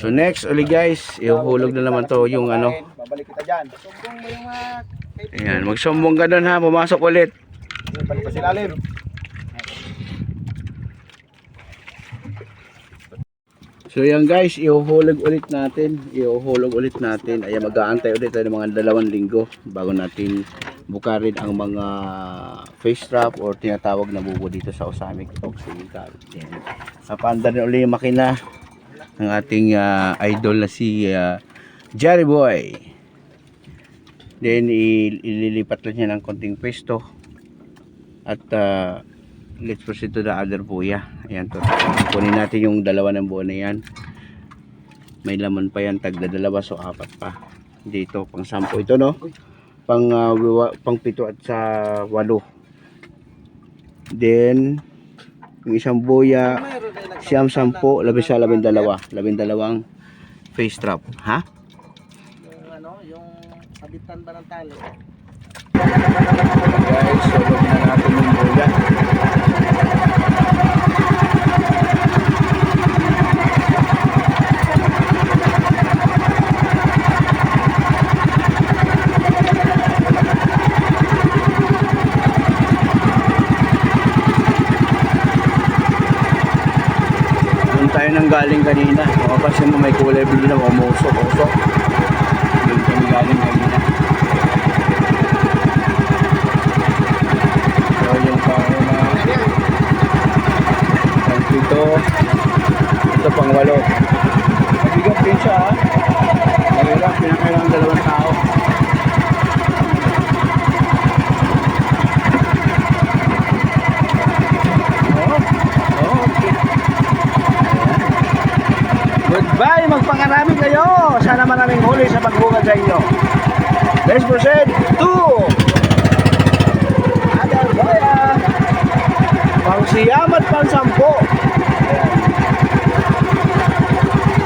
So next uli guys, ihuhulog na naman to yung Babalik kita dyan. Sumbong mo yung mga Ayan, magsumbong ka doon ha, pumasok ulit. Balik pa si lalim. So yan guys, ihuhulog ulit natin. Ayan, mag-aantay ulit tayo ng mga 2 linggo bago natin bukarin ang mga face trap or tinatawag na bubo dito sa Osamek Occidental. Napanda rin ulit yung makina ng ating idol na si Jerry Boy. Then ililipat lang niya ng konting pwesto. At let's proceed to the other buya. Ayan to. Kunin natin yung 2 ng buo na yan. May laman pa yan, tagda 2, so 4 pa. Dito pang 10 ito no. Pang 7 at sa 8. Then yung isang buya siyam 10, 12 face trap. Ha? yung yung sabitan ba ng tali. Guys, sulog na natin yung buya. Doon tayo nang galing kanina. Makapasin mo may kulay blue na umusok. Doon kami galing kanina. So yung panguna pang 7, ito pang 8. Mabigat din siya ha. Mahirap, pinakailangan 2 tao. Goodbye, magpangarami kayo. Sana maraming huli sa pagbungad sa inyo. Let's proceed to other buya. Pang 9 at pang 10.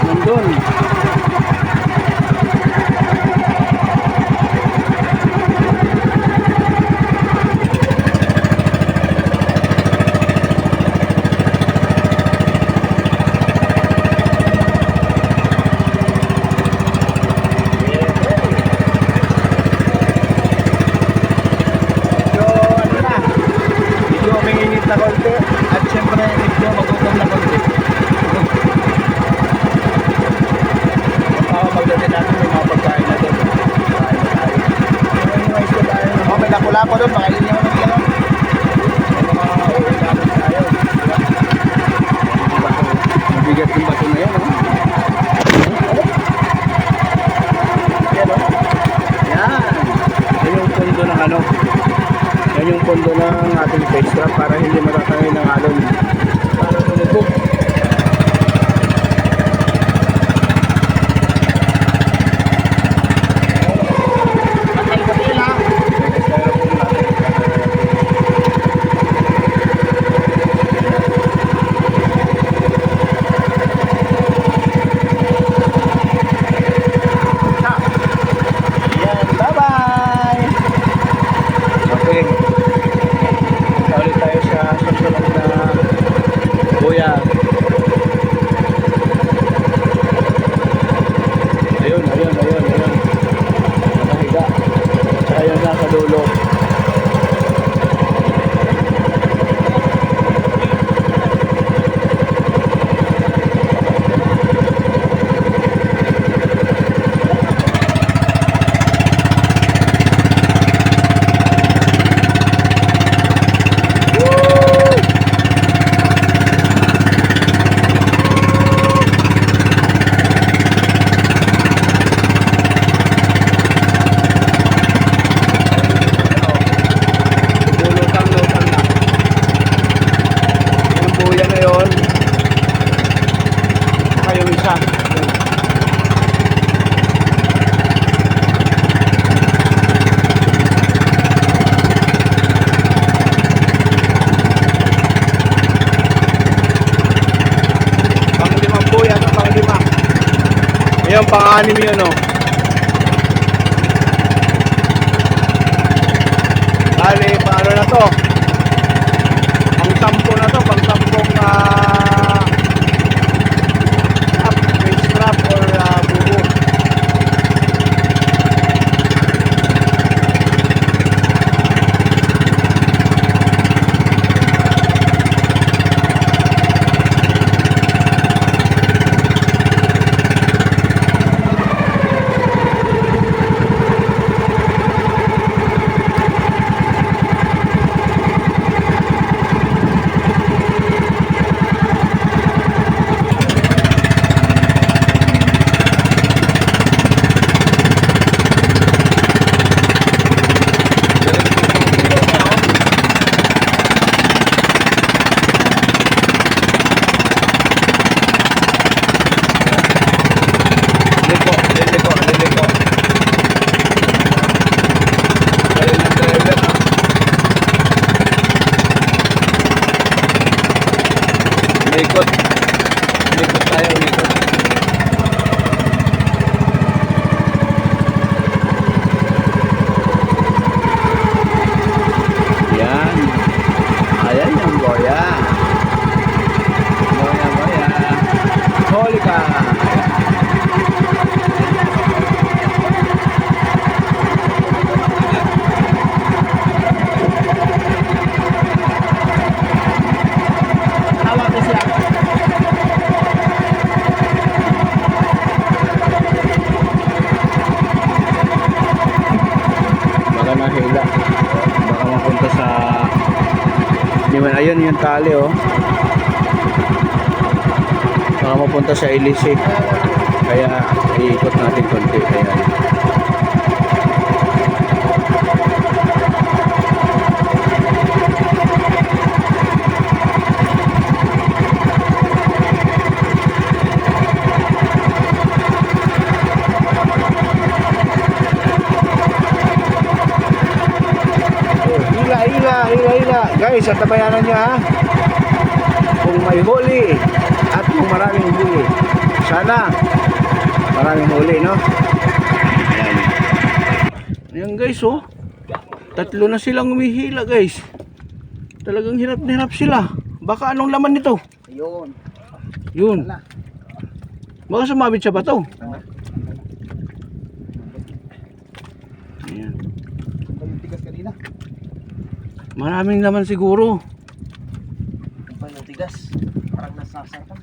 Nandun. ako doon, makailin niya ako ng ano. May mga uwi namin tayo. Mabigat yung bato na yan, oh. Yan, oh. Yan. Yan yung pondo ng ano. Yan yung pondo ng ating face trap para hindi matatangay ng alon. Para lumubog. Yan, bye-bye! Okay. Punta ulit tayo sa susunod na buya. Ayun. Nakahiga. Tsaka yun nasa dulo. Lutang-lutang na. Yung buya na yun. Saka yung isa. Pang-limang buya at pang-lima. Ayun, pang-anim yun, oh. Bali, paano na to? Pang-sampo na to, pang-sampong face trap or bubo. Liliko. Ayun ang driver, ha? Unikot tayo. Yan. Ayan yung boya. Boya. Huli ka. Tawag ko siya. Baka nahila. Baka mapunta sa... Ayun yung tali, oh. Baka mapunta sa ilisi. Kaya iikot natin konti. Ayan. Hila. Guys, at tabayanan nyo, ha. Kung may huli at kung maraming huli. Sana maraming huli, no? Ayan guys, oh. Tatlo na silang umihila, guys. Talagang hirap na hirap sila. Baka anong laman nito? Ayun. Yun. Baka sumabit sa bato. Ayan. Yung tigas kanina. Maraming naman siguro. Ang pala tigas. Parang nasasarap.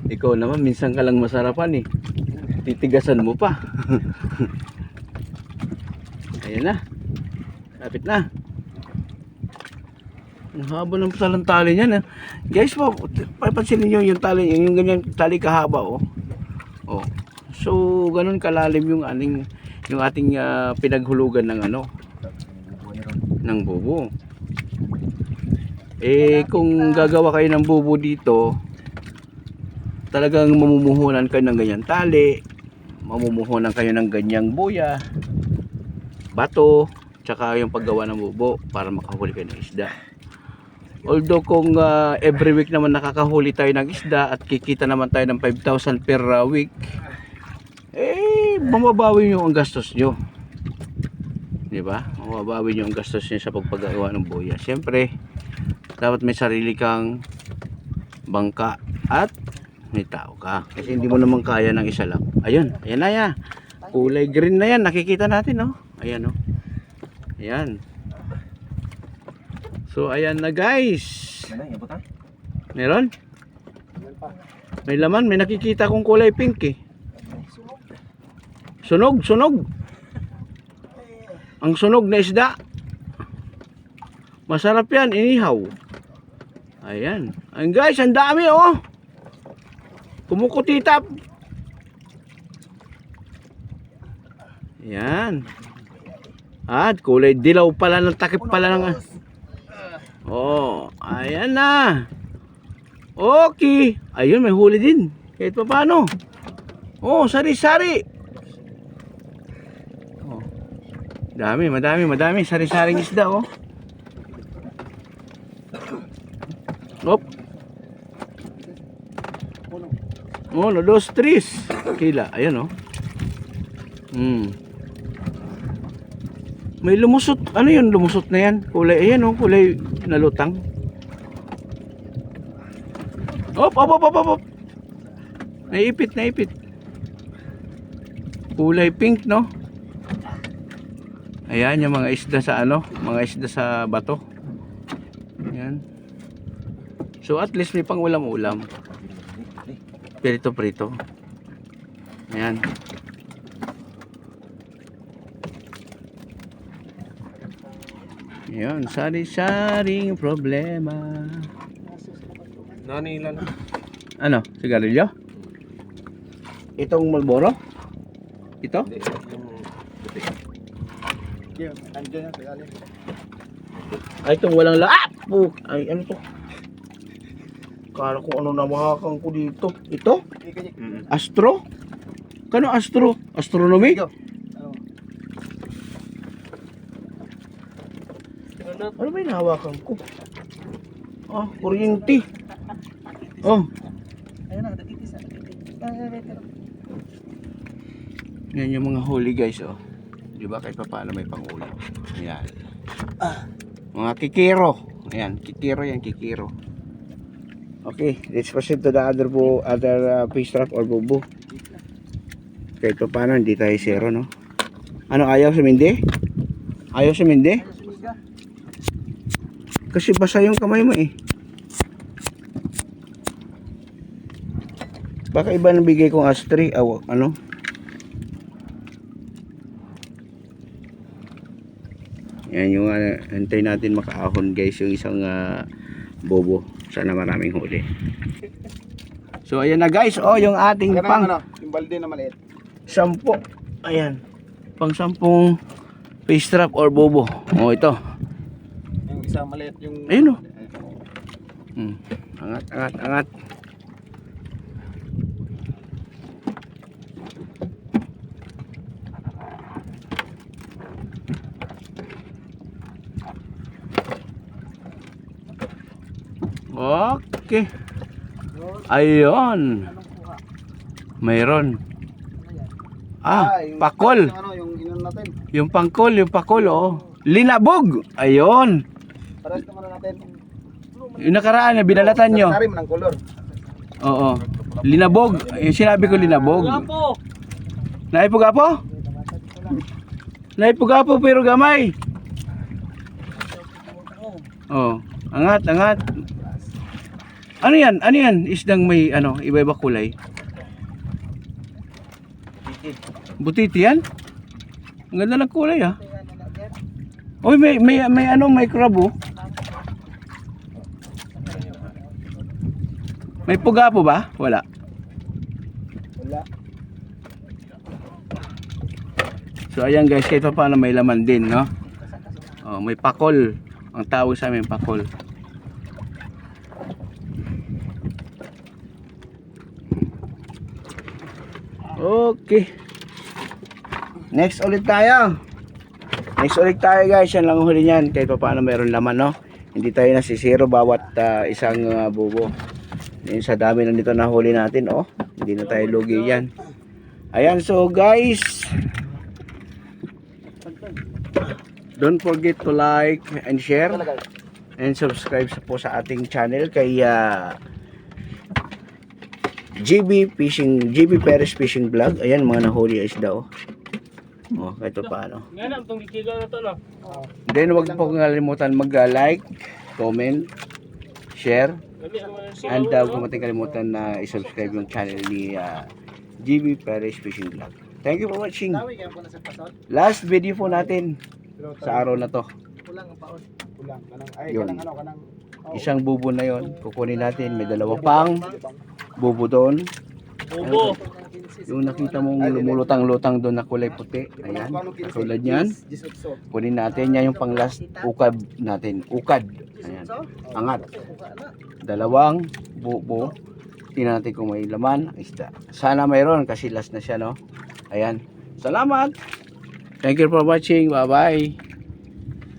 Ikaw naman, minsan ka lang masarapan, eh. Titigasan mo pa. Ayan na. Lapit na. Ang haba ng pasalang tali niyan. Guys po, papansinin nyo yung tali, yung ganyan tali kahaba oh. Oh. So, ganun kalalim yung ating pinaghulugan ng ano, ng bubo. Eh kung gagawa kayo ng bubo dito, talagang mamumuhunan kayo ng ganyan tali, mamumuhunan kayo ng ganyang buya, bato, tsaka yung paggawa ng bubo para makahuli kayo ng isda. Although kung every week naman nakakahuli tayo ng isda at kikita naman tayo ng 5,000 per week, eh mababawi nyo ang gastos nyo, di ba? Mababawi nyo ang gastos nyo sa pagpagawa ng buya. Siyempre dapat may sarili kang bangka at may tao ka, kasi hindi mo naman kaya ng isa lang. Ayun, ayan na yan, kulay green na yan, nakikita natin oh. Ayan oh. Ayan. So ayan na guys. Meron? May laman, may nakikita kong kulay pink eh. Sunog, sunog. Ang sunog na isda. Masarap yan, inihaw. Ayan. Ayan guys, ang dami oh. Kumukutitap. Ayan. At kulay dilaw pala ng takip pala ng... Oh, ayan na. Okay. Ayun, may huli din. Kahit pa paano. Oh, sari-sari. Oh. Madami. Sari-saring isda oh. Op. 1, 2, 3 kila. Ayan oh. May lumusot. Ano yun lumusot na yan? Kulay, ayan oh, kulay na lutang. Op. Naipit. Kulay pink no. Ayan yung mga isda sa ano, mga isda sa bato. Ayan. So at least may pang ulam-ulam. Prito. Ayan. Ayan, sari-saring problema. Nanilan. Ano? Sigarilyo? Itong Marlboro? Ito? Andiyan na, tagalin. Ay, itong walang laap! Ay, ano to? Kala ko ano namahakan ko dito. Ito? Astro? Kano astro? Astronomy? Ano ba yung nahawakan ko? Ah, kuryente. Oh. Ayun na, nakikitis. Yan yung mga huli guys oh. Di ba kahit pa paano may pangulo. Ayan. Mga kikiro. Ayan, kikiro. Okay, let's proceed to the other fish trap or bubo. Kahit pa paano hindi tayo zero no. Ano, ayaw sumindi? Ayaw sumindi? Kasi basa yung kamay mo eh. Baka iba nang bigay kong astri. Ano? Yan yung antay natin makaahon guys yung isang bobo. Sana maraming huli. So ayan na guys. Oh, yung ating pang yung balde na maliit. 10. Ayan. Pang 10 fish trap or bobo. Oh, ito. Yung isa maliit yung... Ayun oh. Angat. Okay. Ayun. Mayroon. Yung Pakol. Yung ano, yung inon natin. Yung pakol oh. Linabog. Ayun. Pares naman natin. Yung nakaraan na binalatan nyo. Sari mo ng color. Oo. Linabog. Yung sinabi ko linabog. Gapo. Naipugapo? Naipugapo pero gamay. Oh, angat. Ano yan? Isdang may iba-iba kulay. Butiti yan? Ang ganda ng kulay ah. Kaya ano na dyan. Uy, may ano, may crab oh. May puga po ba? Wala. Wala. So ayan guys, kahit pa paano may laman din, no? Oh, may pakol. Ang tawag sa amin, pakol. Okay. Next ulit tayo. Next ulit tayo guys, yan lang ang huli niyan. Kahit pa paano meron laman, no? Hindi tayo nasisiro bawat isang bubo. Yan sa dami nandito na huli natin, oh. Hindi na tayo lugi yan. Ayan, so guys, don't forget to like and share and subscribe po sa ating channel kay GB Perez Fishing Vlog. Ayan, mga nahuli isda, oh. Oh, kahit pa paano. Nga na, itong kilo na to, no? Then wag po kalimutan mag-like, comment, share, and kung mating kalimutan na i-subscribe yung channel ni GB Perez Fishing Vlog. Thank you for watching. Tawi kaya po na sa pasol. Last video po natin sa araw na to. Kulang ang paon. Kulang. Ay, Yun. kanang ano, kanang... Isang bubo na yon, kukunin natin. May dalawa pang bubo doon. Bubo. Yung nakita mong lumulutang-lutang doon na kulay puti. Ayan, katulad yan. Kunin natin. Yan yung pang last ukad natin. Ukad. Ayan. Angat. Dalawang bubo. Tingnan natin kung may laman. Isda. Sana mayroon kasi last na siya, no? Ayan. Salamat. Thank you for watching. Bye-bye.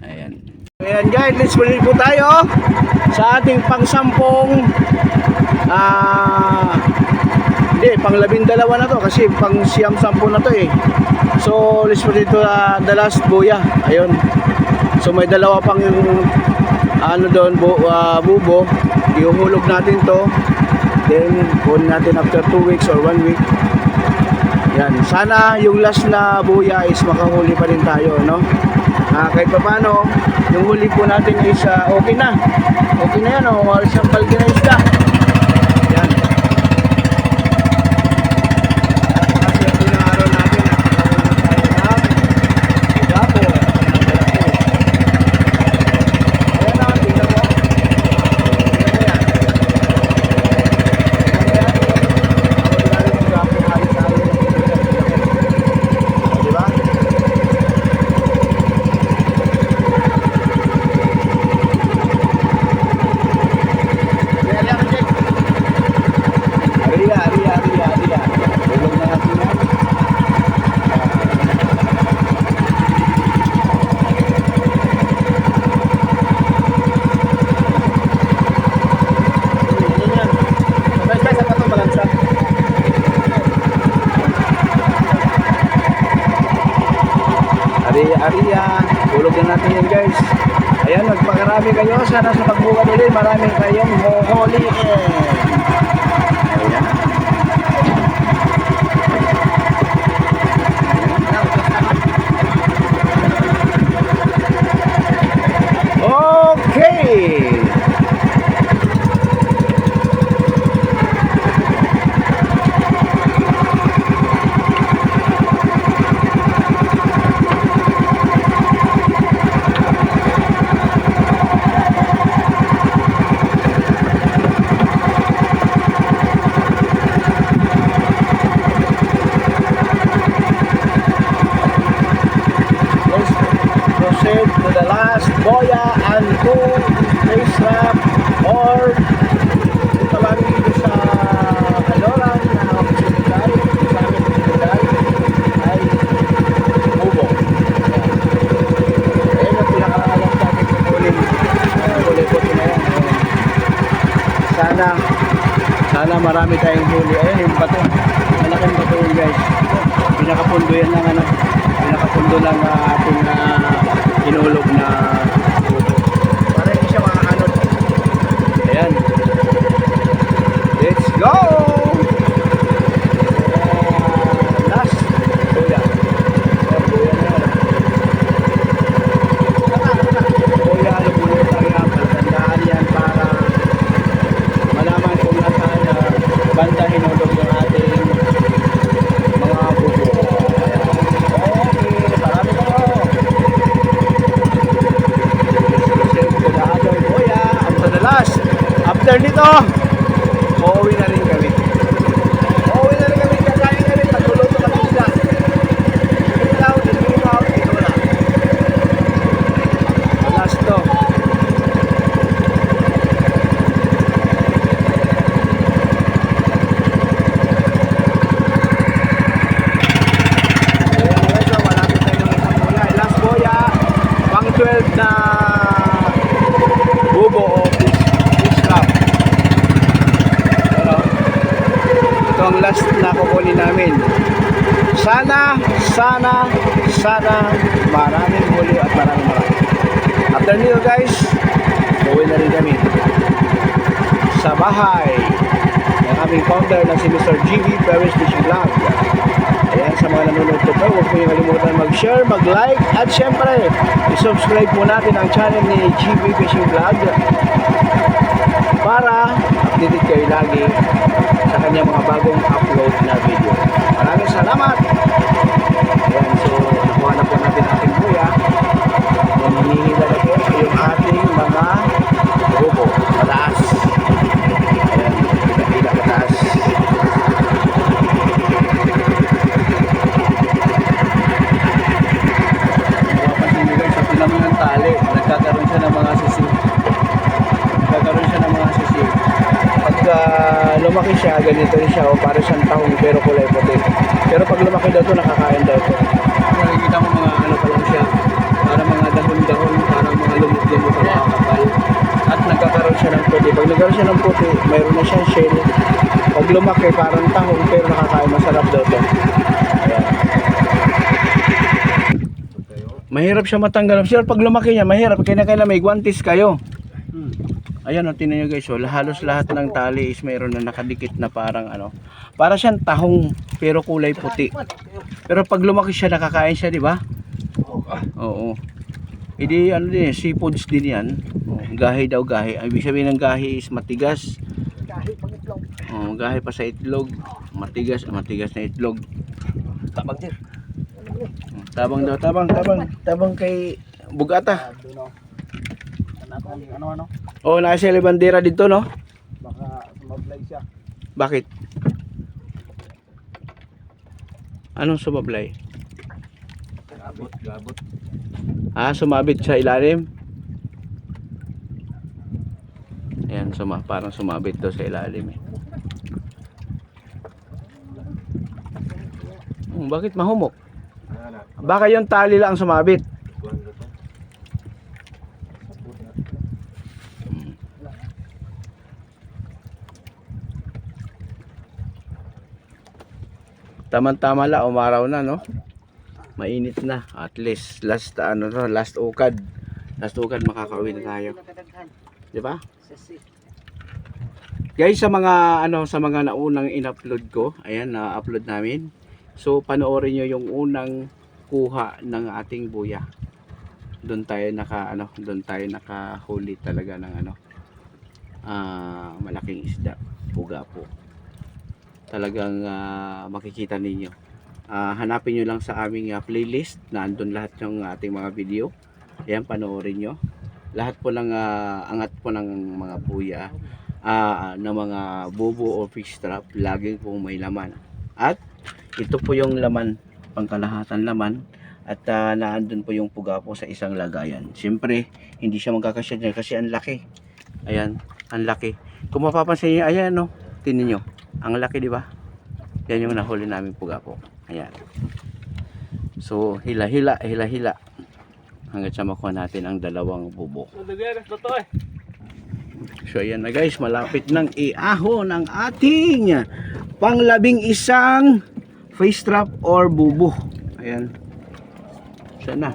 Ayan. Ayan guys, let's muli po tayo sa ating pang-sampung hindi, pang-12 na to kasi pang-siyam-sampu na to eh. So, let's muli to the last buya. Ayun. So, may dalawa pang ano doon, bubo. Iuhulog natin to. Then, kunin natin after 2 weeks or 1 week. Yan. Sana yung last na buya is makahuli pa rin tayo, no? Kahit pa paano, yung huli po natin is okay na. Okay na yan, oh. Isang palgi na isda. Yan. Kasi ang pinang-araw natin, nakakawin na tayo ng gapo. Ayan na, tingnan mo. Ayan na yan. Diba? Aria. Tulog na natin yan. Sabay-sabay sa pato balansa. Aria. Tulog na natin yan guys. Ayan, magpakarami kayo. Sana sa pagbukan ulit, marami kayong huhuli. Ayan. Okay. Proceed to the last boya and to face wrap or tawagin dito sa Aloran na opportunity sa amin ay bubo. Ayan yung pinakaalam sa ating kukulim. Huli po na yan. Sana marami tayong huli. Ayan yung bato. Malaking bato yun guys. Pinakapundo yan ng ano. Pinakapundo lang ating inulog na bubo. Para hindi siya makahanod. Ayan. Let's go! Last. Buya. Buya na yan. Buya, lubulot ang yan. Tandaan yan para malaman kung nasaan banda hinulog ng ating mga bubo. After nito, uuwi na rin kami. Uuwi na rin kami, kakain na rin, magluluto kami isda. Ito na. Last to. Last boya, pang 12 na bubo o fish wrap. Pero, ito ang last na kukunin namin. Sana maraming huli at maraming. After nito guys, uwi na rin kami sa bahay ng aming founder na si Mr. GB Paris Fishing Vlog. Ayan, sa mga nanonood ko po, huwag po yung kalimutan mag-share, mag-like, at syempre, i-subscribe po natin ang channel ni GB Fishing Vlog para updated kayo lagi sa kanyang mga bagong upload na video. Maraming salamat! Ayan, so nakuha na po natin ating buya. Hinihila na po yung ating mga bubo pataas. Ayan, hinihila pataas. Mapapansin nyo guys, sa pinamon ng tali, nagkakaroon siya ng mga sisi. Pag lumaki siya, ganito rin siya, o para siyang tahong pero kulay puti. Pero pag lumaki daw ito, nakakain daw ito. Nakikita mo mga ano pa lang siya, para mga dahon-dahon, para mga lumot-lumot na mga kapal. At nagkakaroon siya ng puti. Pag nagkaroon siya ng puti, mayroon na siyang shell. Pag lumaki, parang tahong pero nakakain, masarap daw ito. Ayan. Mahirap siya matanggal. Sir, pag lumaki niya, mahirap. Kailangan may guantes kayo. Ayan o, tinan nyo guys, so, halos lahat ng tali is mayroon na nakadikit na parang ano, para siyang tahong pero kulay puti. Pero pag lumaki siya, nakakain siya, di ba? Oo. Hindi ano din, seafoods din yan. Gahi daw, gahi. Ibig sabihin ng gahi is matigas. Gahi pa sa itlog. Matigas na itlog. Tabang din. Tabang daw, tabang kay Bugata. Ano? Oh, nasa bandera dito, no? Baka sumablay siya. Bakit? Anong sumablay? Gabot. Ah, sumabit sa ilalim. Ayan, parang sumabit daw sa ilalim eh. Bakit mahumok? Baka yung tali lang sumabit. Tama-tama la, umaraw na, no? Mainit na. At least last ukad. Last ukad makakauwi na tayo. 'Di ba? Guys, sa mga naunang in-upload ko, ayan, na-upload namin. So panoorin niyo yung unang kuha ng ating buya. Doon tayo nakahuli talaga ng malaking isda, puga po. Talagang makikita ninyo. Hanapin nyo lang sa aming playlist, nandun lahat ng ating mga video. Ayan, panoorin nyo. Lahat po ng angat po ng mga buya na mga bubo o fish trap, laging po may laman. At ito po yung laman, pangkalahatan laman. At naandun po yung puga po sa isang lagayan. Siyempre, hindi siya magkakasya dyan kasi ang laki. Ayan, ang laki. Kung mapapansin nyo, ayan, no? Tingnan nyo. Ang laki, di ba? Yan yung nahuli namin puga po. Ayan. So, hila-hila hanggang sa makuha natin ang dalawang bubo. So, ayan na guys, malapit ng iahon ang ating pang-11 face trap or bubo. Ayan. Sana.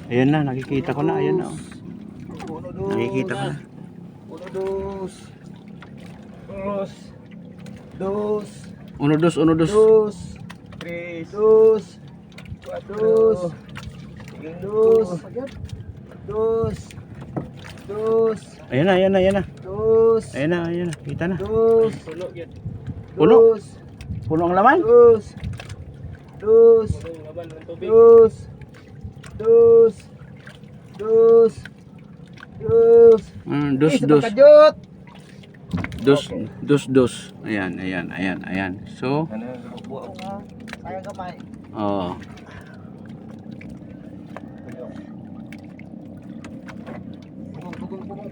Ayan na, nakikita ko na. Ayan na. Nakikita ko na. 1, 2, 1, 2, 1, 2. 3, 2, 4, 2. Ayan na. Ayan na. Kita na. Puno. Puno ang laman. 2. Dos, Isa dos. pagkadyot. Dos. Ayan. So, Sayang gamay. oh.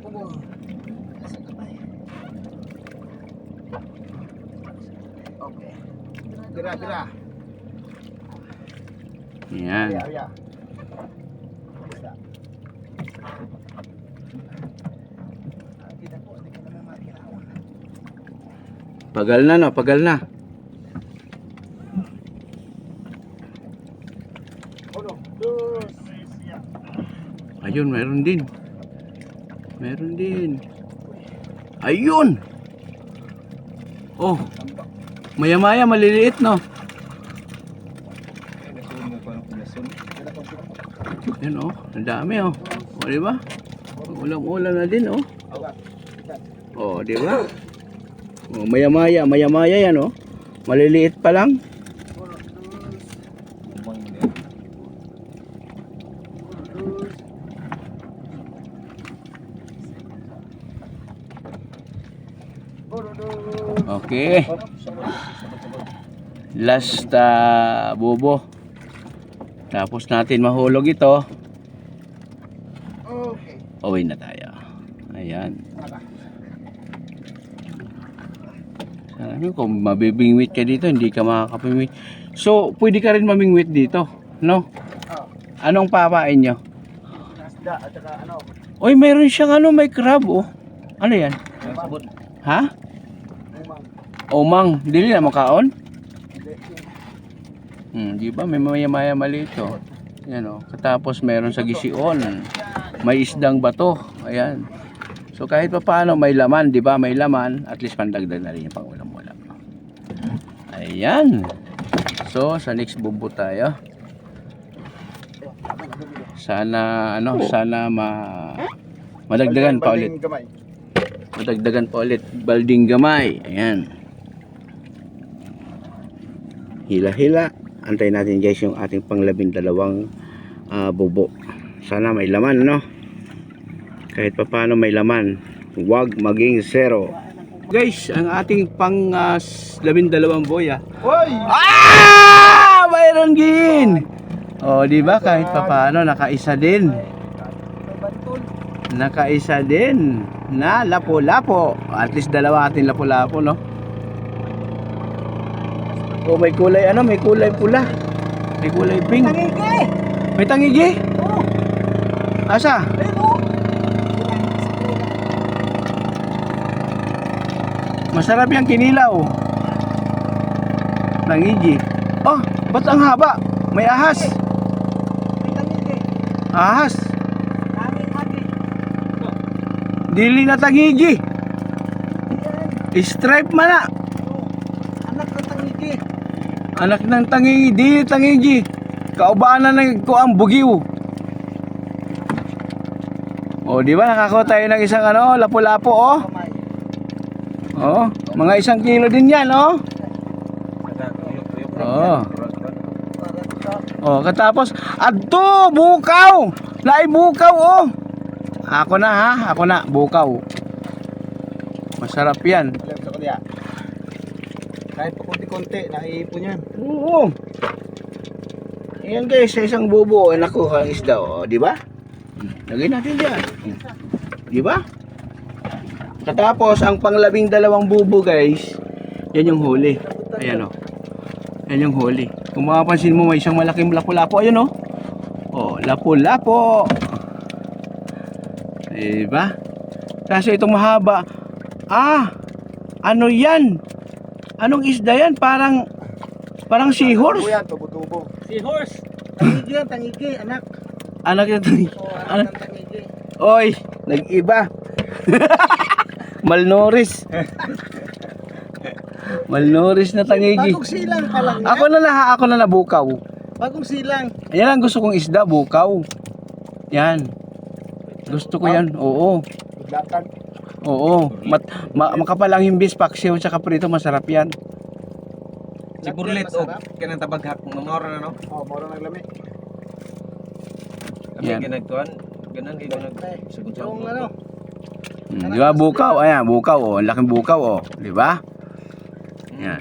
Pugong. Nasa gamay. Okay. Bira. Ayan. Arya. Isda. Kita po, hindi ko naman makinawan. Pagal na. Uno. Ayun, meron din. Ayun! Oh, maya-maya maliliit, no? Yan, oh. Ang dami, oh. O, di ba? Ulam-ulam na din, oh. Oh, di ba? Oh, maya-maya yan, oh. Maliliit pa lang. Okay. Last bubo. Tapos natin mahulog ito. Okay. Uwi na tayo. Ayan. Sabi ko, kung mabibingwit ka dito, hindi ka makakapimwit. So, pwede ka rin mamingwit dito, no? Anong papain nyo? Nasda at saka ano. Uy, meron siyang may crab, oh. Ano yan? Ha? Umang. Dili na makaon? Di ba? May maya-maya maliit, oh. Yan, oh. Katapos meron sa gision. May isdang bato. Ayan. So kahit pa paano may laman, di ba? May laman, at least pandagdag na rin yung pang-ulam-ulam. Ayan. So sa next bubo tayo. Sana madagdagan pa ulit. Gamay. Madagdagan pa ulit. Balding gamay. Ayan. Hila-hila. Antayin natin guys yung ating pang-12 bubo. Sana may laman, no? Kahit pa paano may laman, huwag maging 0. Guys, ang ating pang-12 boya. Hoy! Mayroon din. Oh, di ba? Kahit pa paano nakaisa din. Nakaisa din na lapo-lapo. At least dalawa ating lapo-lapo, no? Oh, may kulay may kulay pula. May kulay pink. Tangigi! May tangigi? Oo! Asa? Ayun! Masarap yung kinilaw. Tangigi. Oh, ba't ang haba? May ahas. May tangigi! Ahas. Daming agi! Dili na tangigi. Stripe man na. Anak ng tangigi! Anak ng tangigi, dili tangigi. Kaubaan na ang bugiw. Oh, di ba nakakuha tayo ng isang lapu-lapu, oh. Kamay! Oh, mga 1 kilo din yan, oh. Oh. Oh, katapos adto bukaw. Lai bukaw, oh. Ako na, bukaw. Masarap yan. Alam sa kanya. Kahit pa konti-konti, naiipon yan. Oo. Ayan guys, sa isang bubo nakuha ang isda, oh, di ba? Lagay natin diyan. Di ba? Katapos ang pang-12 bubo guys, yan yung huli. Ayan, oh. Yan yung huli. Kung mapapansin mo, may isang malaking lapu-lapo. Ayun, oh. Oh, lapu-lapo. Diba? Kasi itong mahaba. Ano yan? Anong isda yan? Parang seahorse. Yan, tubo-tubo. Si horse. Tangigi yan, tangigi! Anak! Anak yan. Oo, anak ng tangigi! Oy, nag-iba. Malnourished. Malnourished na tangigi. Bagong silang pa lang Ako na nabukaw. Bagong silang! Yan ang gusto kong isda, bukaw. Yan. Gusto ko yan. Oo. Biglakan. Oo. Makapalang himbis, paksiw, tsaka prito, masarap yan. Si Burlet o kanang tabaghak mamora na no. Oh, moro naglami. Kami Yan. ginagtuan. Ganan kay ginag Yung Di ba bukaw? Ayan, bukaw oh. Ang laking bukaw oh. Di ba? Yan.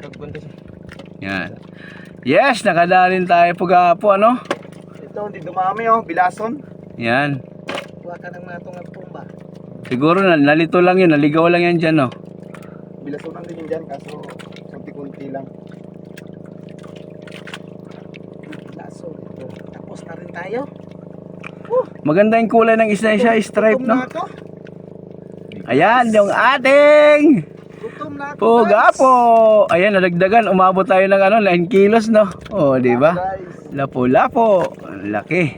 Yan. Yes, nakadalin tayo pugapo ano? Ito, hindi dumami oh, bilason. Yan. Kuha ka ng mga tungang tumba. Siguro nalito lang yun, naligaw lang yan dyan oh. Bilasonan din yun dyan, kaso kunti-kunti lang. Laso. Tapos na rin tayo. Maganda yung kulay ng isda siya, stripe Gutom na no? ako. Ayan, yung ating Gutom na ako. pugapo. Ayan, nadagdagan, umabot tayo ng 9 kilos no? Oh, di ba? Guys, Lapo-lapo. Ang laki.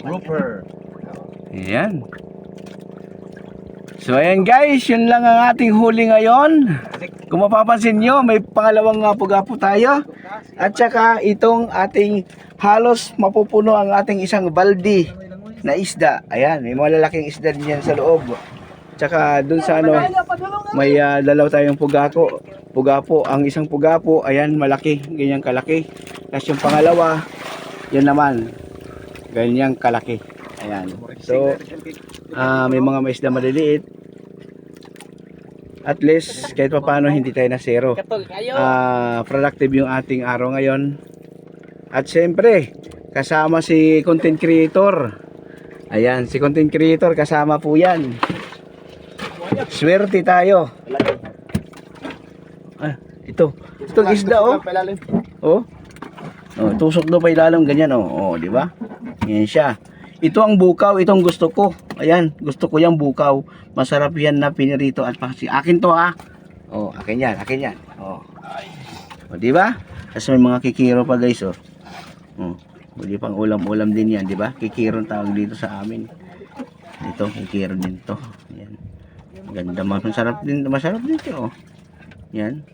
grouper. Ayan. So ayan guys, yun lang ang ating huli ngayon. Kung mapapansin nyo, may pangalawang pugapo tayo. At saka itong ating halos mapupuno ang ating isang baldi na isda. Ayan, may mga lalaking isda din yan sa loob. Tsaka dun sa may dalaw tayong pugapo. Ang isang pugapo, ayan, malaki, ganyang kalaki. Tapos yung pangalawa, yan naman, ganyang kalaki. Ayan. So, may mga mais na maliliit. At least, kahit pa paano, hindi tayo na zero. Productive yung ating araw ngayon. At siyempre, kasama si content creator. Ayan, si content creator, kasama po yan. Swerte tayo. Ito. Itong isda, oh. Oh. Oh, tusok daw pa ilalim ganyan oh. Oh, di ba? Yan siya. Ito ang bukaw, itong gusto ko. Ayan, gusto ko yung bukaw. Masarap yan na pinirito at pasi. Akin to ha. Oh, akin yan, akin yan. Oh. Oh, di ba? Kasi may mga kikiro pa guys oh. Oh. Hindi pang ulam-ulam din yan, di ba? Kikiro tawag dito sa amin. Ito, kikiro din to. Ayan. Ganda, masarap din to oh. Yan.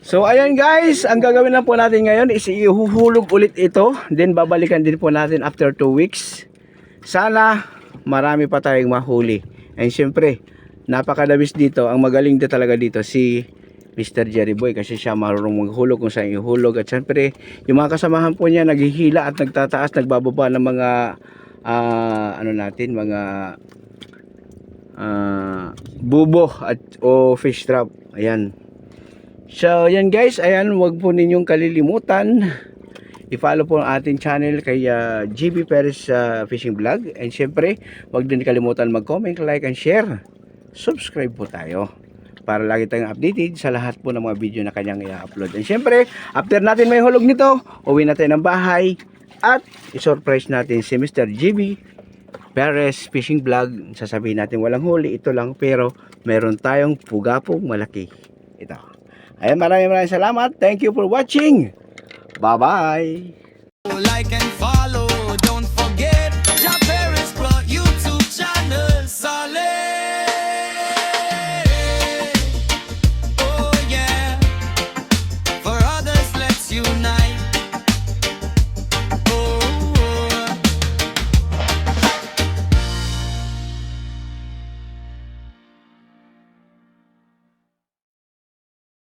So ayan guys, ang gagawin lang po natin ngayon is ihuhulog ulit ito. Then babalikan din po natin after 2 weeks. Sana marami pa tayong mahuli. And syempre, napakadabis dito. Ang magaling din talaga dito si Mr. Jerry Boy kasi siya marunong maghulog kung saan ihulog. At syempre, yung mga kasamahan po niya naghihila at nagtataas, nagbababa ng mga mga bubo at o fish trap. Ayan. So, yan guys, ayan, wag po ninyong kalilimutan. I-follow po ang ating channel kay GB Perez Fishing Vlog. And syempre, wag din kalimutan mag-comment, like, and share. Subscribe po tayo para lagi tayong updated sa lahat po ng mga video na kanyang i-upload. And syempre, after natin may hulog nito, uwi natin ng bahay at i-surprise natin si Mr. GB Perez Fishing Vlog. Sasabihin natin walang huli, ito lang, pero meron tayong pugapong malaki. Ito. Ayan, maraming salamat. Thank you for watching. Bye-bye. Like and